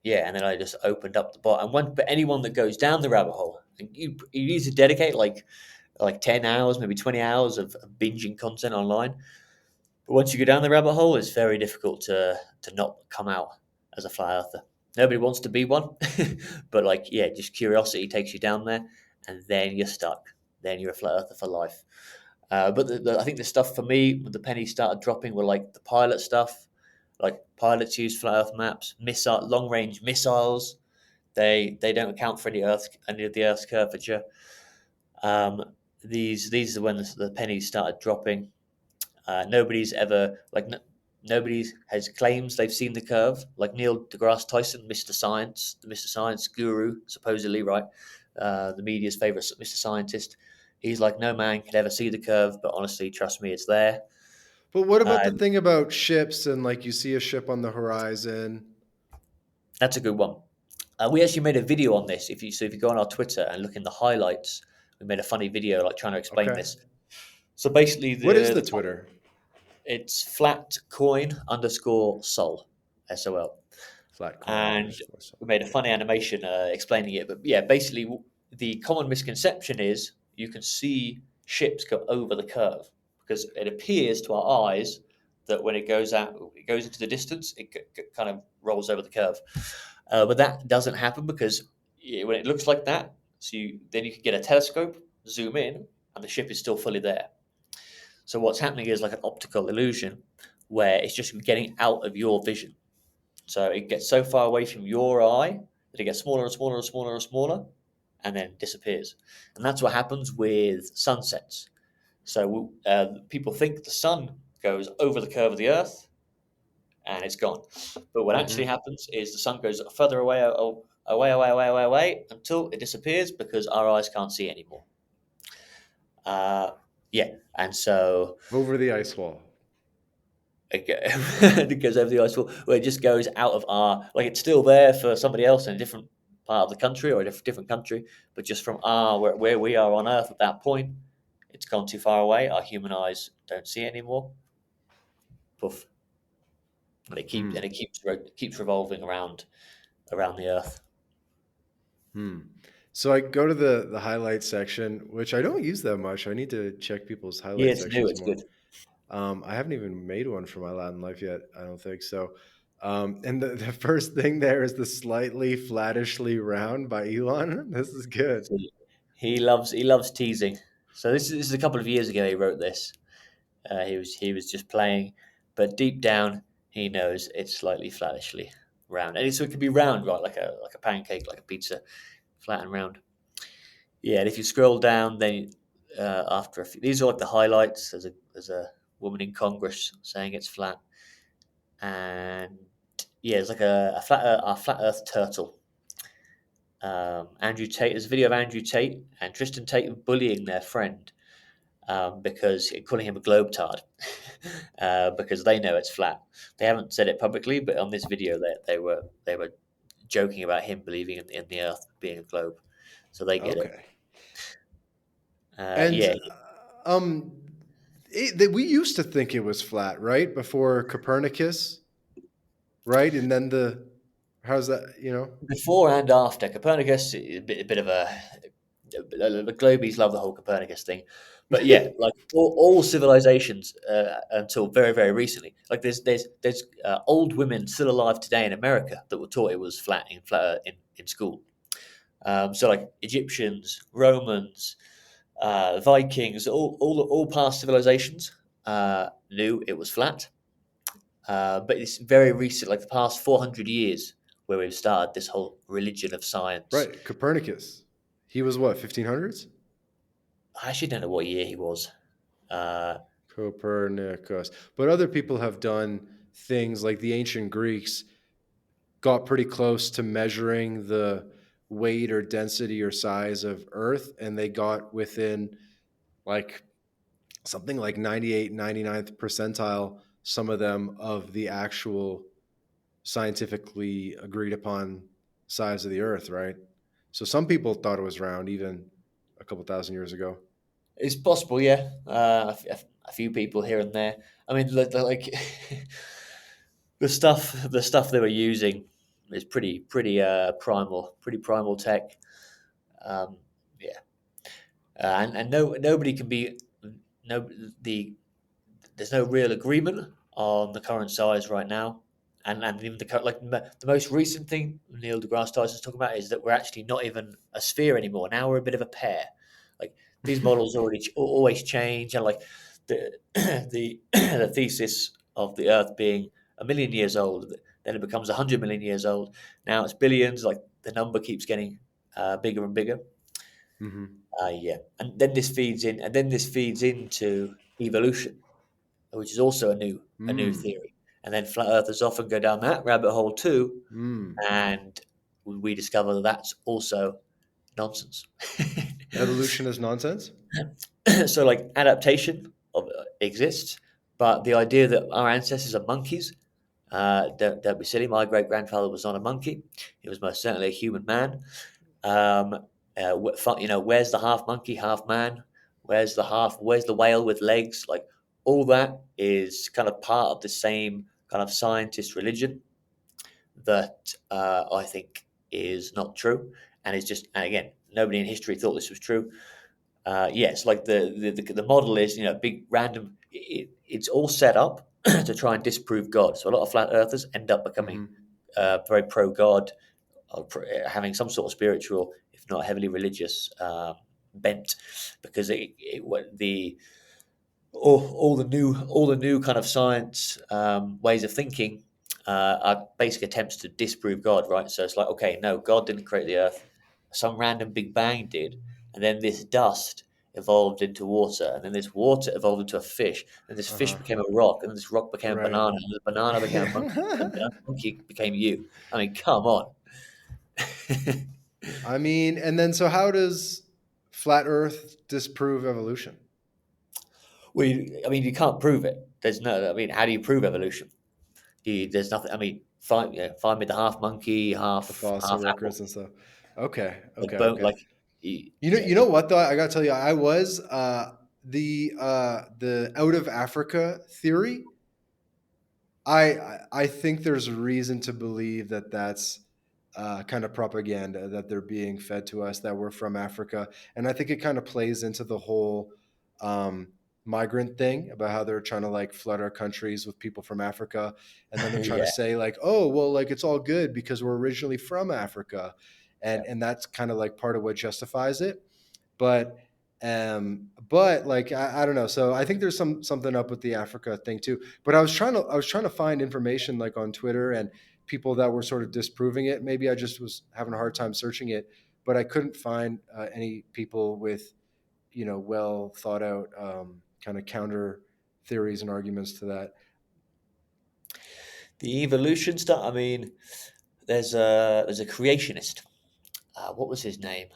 yeah, and then I just opened up the bot. And but anyone that goes down the rabbit hole, you need to dedicate like 10 hours, maybe 20 hours of binging content online. But once you go down the rabbit hole, it's very difficult to not come out as a flat earther. Nobody wants to be one, but like yeah, just curiosity takes you down there, and then you're stuck. Then you're a flat earther for life. But I think the stuff for me, when the pennies started dropping, were like the pilot stuff. Like pilots use flat Earth maps, long range missiles. They don't account for any of the Earth's curvature. Um, these are when the pennies started dropping. Nobody's ever nobody has claims they've seen the curve. Like Neil deGrasse Tyson, Mr. Science, the Mr. Science guru, supposedly, right? The media's favorite Mr. Scientist. He's like, no man could ever see the curve, but honestly, trust me, it's there. But what about the Uh, thing about ships and like you see a ship on the horizon? that's a good one. We actually made a video on this. If you go on our Twitter and look in the highlights, we made a funny video like trying to explain Okay. this. So basically, What is the Twitter? it's flatcoin_sol, SOL. Flat coin And underscore sol. we made a funny animation explaining it. But yeah, basically, the common misconception is you can see ships go over the curve because it appears to our eyes that when it goes into the distance, it kind of rolls over the curve. But that doesn't happen because when it looks like that, then you can get a telescope, zoom in, and the ship is still fully there. So what's happening is like an optical illusion where it's just getting out of your vision. So it gets so far away from your eye that it gets smaller and smaller and smaller and smaller and then disappears. And that's what happens with sunsets. So people think the sun goes over the curve of the earth and it's gone. But what actually Mm-hmm. happens is the sun goes further away until it disappears because our eyes can't see anymore. Uh, yeah, and so Over the ice wall. it goes over the ice wall, where it just goes out of like it's still there for somebody else in a different part of the country or a different country, but just from where we are on Earth at that point, it's gone too far away. Our human eyes don't see it anymore. Poof, and Hmm. it keeps revolving around the Earth. Hmm. So I go to the highlight section, which I don't use that much. I need to check people's Yeah, highlight it's new. sections It's more. good. I haven't even made one for my Latin life yet. I don't think so. And the first thing there is the slightly flattishly round by Elon. This is good. So he loves teasing. So this is a couple of years ago he wrote this. He was just playing, but deep down he knows it's slightly flattishly round, and so it can be round, right, like a pancake, like a pizza, flat and round. Yeah, and if you scroll down, then after a few, these are like the highlights. There's a woman in Congress saying it's flat, and yeah, it's like a flat Earth turtle. Andrew Tate. There's a video of Andrew Tate and Tristan Tate bullying their friend because calling him a globetard because they know it's flat. They haven't said it publicly, but on this video, they were joking about him believing in the Earth being a globe, so they get it. Okay. Yeah, And um, we used to think it was flat, right? Before Copernicus, right? And then how's that? before and after Copernicus, a bit of the globies love the whole Copernicus thing, but yeah, like all civilizations until very very recently, like there's old women still alive today in America that were taught it was flat in school. So like Egyptians, Romans, Vikings, all past civilizations knew it was flat. But it's very recent, like the past 400 years, where we've started this whole religion of science. Right, Copernicus. He was what, 1500s? I actually don't know what year he was. Uh, Copernicus. But other people have done things like the ancient Greeks got pretty close to measuring the weight or density or size of Earth, and they got within like something like 98, 99th percentile, some of them, of the actual scientifically agreed upon size of the Earth, right? So some people thought it was round even a couple thousand years ago. It's possible, yeah. A few people here and there. I mean, like the stuff they were using is pretty primal tech. Um, yeah, and nobody can be no the there's no real agreement on the current size right now. And even the most recent thing Neil deGrasse Tyson's talking about is that we're actually not even a sphere anymore. Now we're a bit of a pear. Like these models always change, and like the the thesis of the Earth being 1 million years old, then it becomes 100 million years old. Now it's billions. Like the number keeps getting bigger and bigger. Mm-hmm. Yeah, and then this feeds into evolution, which is also a new Mm. theory. And then flat earthers often go down that rabbit hole too, Mm. and we discover that that's also nonsense. Evolution is nonsense. So, like exists, but the idea that our ancestors are monkeys, don't be silly. My great grandfather was not a monkey; he was most certainly a human man. Um, where's the half monkey, half man? Where's the whale with legs? Like all that is kind of part of the same kind of scientist religion that I think is not true, and is just, and again, nobody in history thought this was true. Yes, like the model is, big random. It's all set up to try and disprove God. So a lot of flat earthers end up becoming Mm-hmm. very pro God, having some sort of spiritual, if not heavily religious, bent, because all the new kind of science ways of thinking are basic attempts to disprove God, right? So it's like, okay, no, God didn't create the Earth. Some random Big Bang did, and then this dust evolved into water, and then this water evolved into a fish, and this fish Uh-huh. became a rock, and this rock became a Right. banana, and the banana became a monkey, and the monkey became you. I mean, come on. I mean, and then so how does flat Earth disprove evolution? Well, I mean, you can't prove it. There's no. I mean, how do you prove evolution? There's nothing. I mean, find me the half monkey, The half fossil apple, records and stuff. Okay, like okay, bone, okay. like You know what though? I gotta tell you, I was the out of Africa theory. I think there's a reason to believe that that's kind of propaganda that they're being fed to us, that we're from Africa, and I think it kind of plays into the whole um, migrant thing about how they're trying to like flood our countries with people from Africa, and then they're trying to yeah, say like, oh well, like it's all good because we're originally from Africa, yeah. and that's kind of like part of what justifies it. But but like I don't know. So I think there's something up with the Africa thing too. But I was trying to find information like on Twitter and people that were sort of disproving it. Maybe I just was having a hard time searching it, but I couldn't find any people with well thought out kind of counter theories and arguments to that. The evolution stuff. I mean, there's a creationist. What was his name?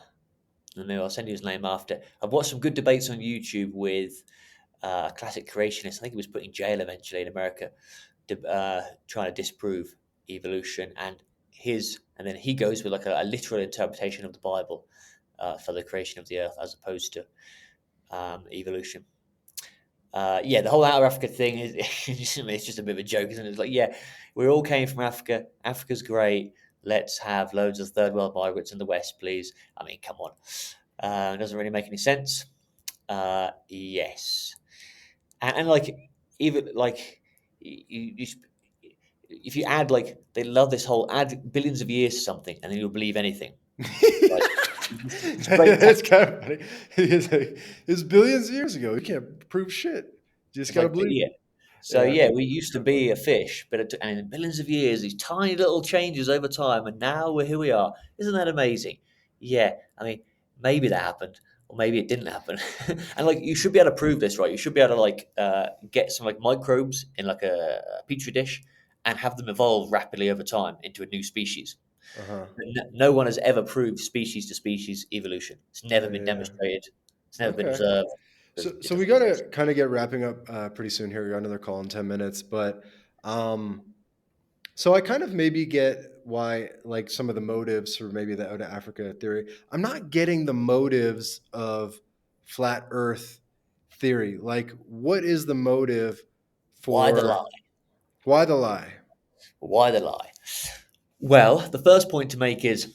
Maybe I'll send you his name after. I've watched some good debates on YouTube with a classic creationist. I think he was put in jail eventually in America, trying to disprove evolution. And then he goes with like a literal interpretation of the Bible for the creation of the earth, as opposed to evolution. Yeah, the whole outer Africa thing is it's just a bit of a joke, isn't it? It's like, yeah, we all came from Africa. Africa's great. Let's have loads of third world migrants in the West, please. I mean, come on. It doesn't really make any sense. Yes, and like even like you if you add, like, they love this whole add billions of years to something and then you'll believe anything. Like it's great. It's kind of funny. It's billions of years ago. You can't prove shit. You just It's gotta like, believe. yeah. So Yeah, yeah, we used to kind of funny. be a fish, but and in billions of years, these tiny little changes over time, and now here we are. Isn't that amazing? Yeah, I mean, maybe that happened, or maybe it didn't happen. And like, you should be able to prove this, right? You should be able to like get some like microbes in like a petri dish and have them evolve rapidly over time into a new species. Uh-huh. No one has ever proved species to species evolution. It's never been Yeah. demonstrated. It's never been Okay. observed. It So we doesn't gotta exist. kind of get wrapping up pretty soon here. We got another call in 10 minutes, but um, so I kind of maybe get why, like, some of the motives for maybe the out of Africa theory. I'm not getting the motives of flat Earth theory. Like, what is the motive Why the for lie? why the lie? Why the lie? Well, the first point to make is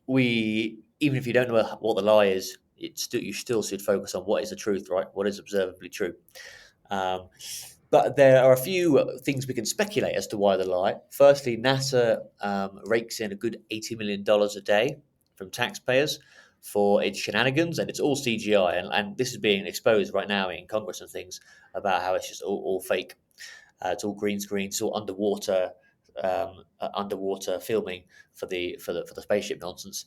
even if you don't know what the lie is, you still should focus on what is the truth, right? What is observably true. Um, but there are a few things we can speculate as to why the lie. Firstly, NASA rakes in a good $80 million a day from taxpayers for its shenanigans, and it's all CGI. And this is being exposed right now in Congress and things about how it's just all fake. It's all green screen. It's all underwater filming for the spaceship nonsense.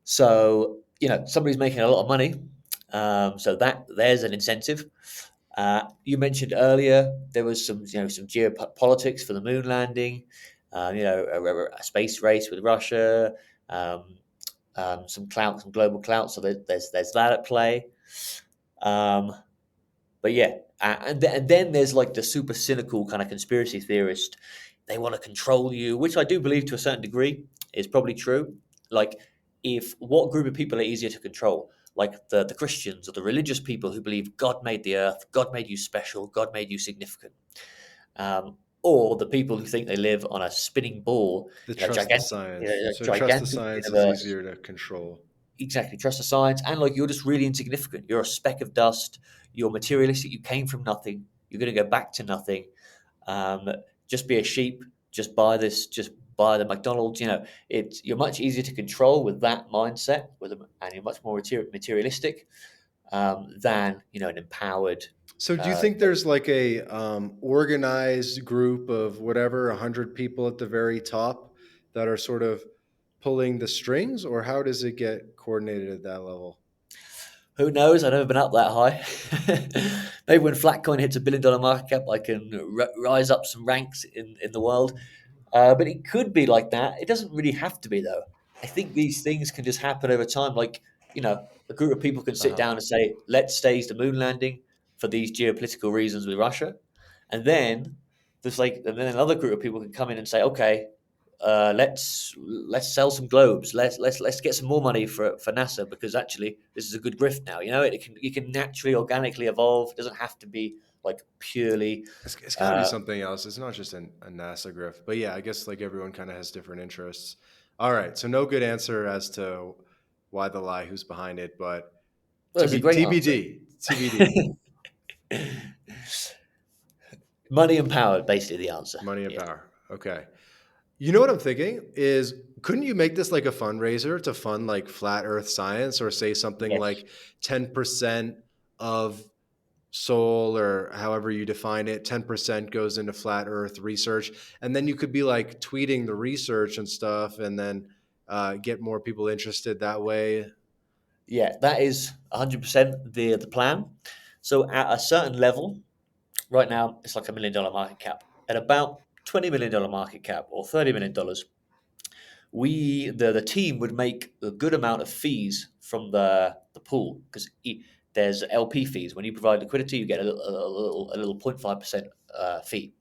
So somebody's making a lot of money. So there's an incentive. You mentioned earlier there was some geopolitics for the moon landing. A space race with Russia. Um, some clout, some global clout. So there's that at play. Um, but yeah, and then there's like the super cynical kind of conspiracy theorist. They want to control you, which I do believe to a certain degree is probably true. Like, if what group of people are easier to control? Like the Christians or the religious people who believe God made the earth, God made you special, God made you significant, or the people who think they live on a spinning ball The in a trust the gigantic, science. So trust the gigantic science is universe. easier to control. Exactly, trust the science, and like you're just really insignificant. You're a speck of dust. You're materialistic. You came from nothing. You're going to go back to nothing. Um, just be a sheep. Just buy this. Just buy the McDonald's. You're much easier to control with that mindset, and you're much more materialistic than an empowered. So do you Uh, think there's like a organized group of whatever 100 people at the very top that are sort of pulling the strings, or how does it get coordinated at that level? who knows? I've never been up that high. Maybe when Flatcoin hits $1 billion market cap, I can rise up some ranks in the world. But it could be like that. It doesn't really have to be, though. I think these things can just happen over time. Like, a group of people can sit Uh-huh. down and say, let's stage the moon landing for these geopolitical reasons with Russia. And then and then another group of people can come in and say, okay, let's sell some globes. Let's get some more money for NASA because actually this is a good grift now. It can naturally, organically evolve. It doesn't have to be like purely. It's got to be Uh, something else. It's not just a NASA grift. But yeah, I guess like everyone kind of has different interests. All right. So no good answer as to why the lie, who's behind it, but well, it's a great answer. TBD. TBD. Money and power, basically the answer. Money and Yeah. power. Okay. You know what I'm thinking is, couldn't you make this like a fundraiser to fund like flat earth science, or say something Yes. like 10% of soul, or however you define it, 10% goes into flat earth research. And then you could be like tweeting the research and stuff, and then get more people interested that way. Yeah, that is 100% the plan. So at a certain level, right now it's like $1 million market cap. At about $20 million market cap or $30 million, the team would make a good amount of fees from the pool because there's LP fees. When you provide liquidity, you get a little 0.5% fee.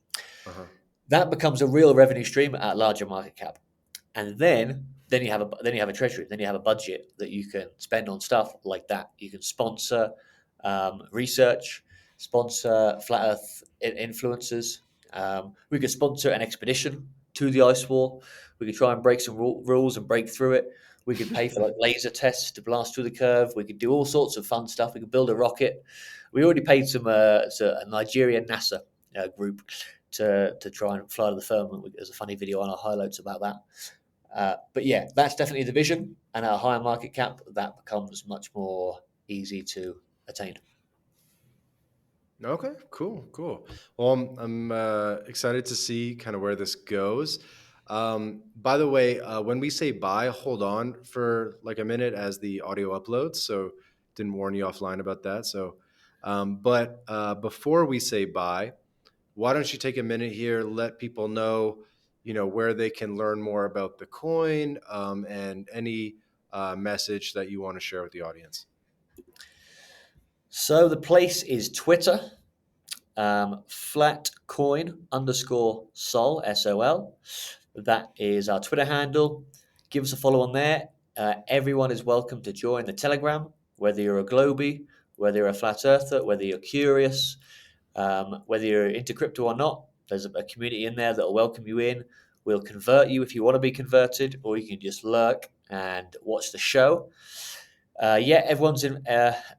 Uh-huh. That becomes a real revenue stream at a larger market cap. And then you have a treasury, then you have a budget that you can spend on stuff like that. You can sponsor research, sponsor flat Earth influencers. We could sponsor an expedition to the ice wall. We could try and break some rules and break through it. We could pay for like laser tests to blast through the curve. We could do all sorts of fun stuff. We could build a rocket. We already paid a Nigerian NASA group to try and fly to the firmament. There's a funny video on our highlights about that. But yeah, that's definitely the vision. And at a higher market cap, that becomes much more easy to attain. Okay, cool, cool. Well, I'm excited to see kind of where this goes. By the way, when we say bye, hold on for like a minute as the audio uploads. So didn't warn you offline about that. So, but before we say bye, why don't you take a minute here, let people know where they can learn more about the coin, and any message that you want to share with the audience. So the place is Twitter, flatcoin_sol, SOL. That is our Twitter handle. Give us a follow on there. Everyone is welcome to join the Telegram, whether you're a Globie, whether you're a flat earther, whether you're curious, whether you're into crypto or not. There's a community in there that will welcome you in. We'll convert you if you want to be converted, or you can just lurk and watch the show. Everyone's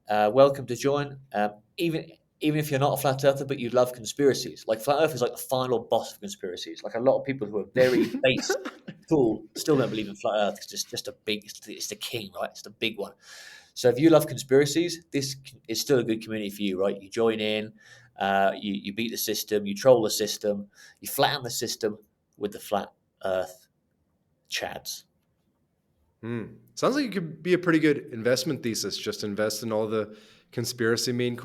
welcome to join. Even if you're not a flat earther, but you love conspiracies. Like, flat earth is like the final boss of conspiracies. Like, a lot of people who are very base cool still don't believe in flat earth because it's the king, right? It's the big one. So if you love conspiracies, this is still a good community for you, right? You join in, you beat the system, you troll the system, you flatten the system with the flat earth chads. Sounds like it could be a pretty good investment thesis. Just invest in all the conspiracy meme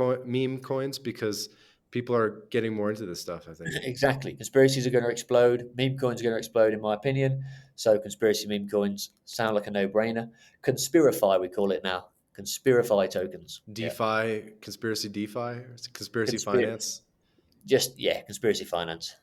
coins, because people are getting more into this stuff, I think. Exactly. Conspiracies are going to explode. Meme coins are going to explode, in my opinion. So conspiracy meme coins sound like a no-brainer. Conspirify, we call it now. Conspirify tokens. DeFi, conspiracy DeFi, conspiracy finance. Conspiracy finance.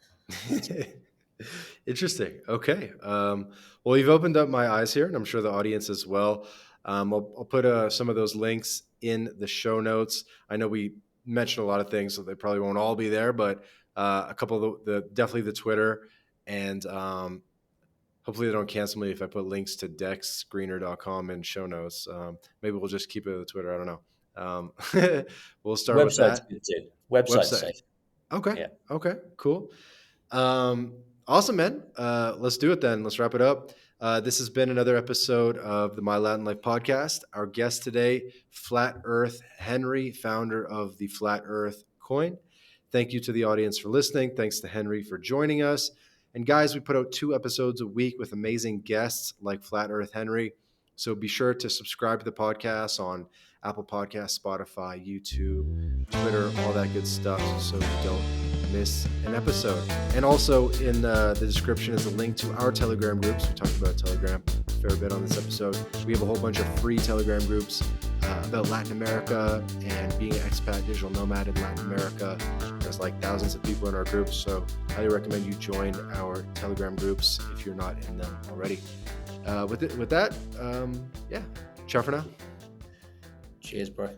Interesting. Okay. Well, you've opened up my eyes here, and I'm sure the audience as well. I'll put some of those links in the show notes. I know we mentioned a lot of things, so they probably won't all be there, but a couple of definitely the Twitter, and hopefully they don't cancel me if I put links to dexgreener.com in show notes. Maybe we'll just keep it with Twitter. I don't know. We'll start with that. Website safe. Okay. Yeah. Okay. Cool. Awesome, man. Let's do it then. Let's wrap it up. This has been another episode of the My Latin Life podcast. Our guest today, Flat Earth Henry, founder of the Flat Earth Coin. Thank you to the audience for listening. Thanks to Henry for joining us. And guys, we put out 2 episodes a week with amazing guests like Flat Earth Henry. So be sure to subscribe to the podcast on Apple Podcasts, Spotify, YouTube, Twitter, all that good stuff, so you don't miss an episode. And also in the description is a link to our Telegram groups. We talked about Telegram a fair bit on this episode. We have a whole bunch of free Telegram groups about Latin America and being an expat digital nomad in Latin America. There's like thousands of people in our groups, so I highly recommend you join our Telegram groups if you're not in them already. With that, ciao for now. Cheers, bro.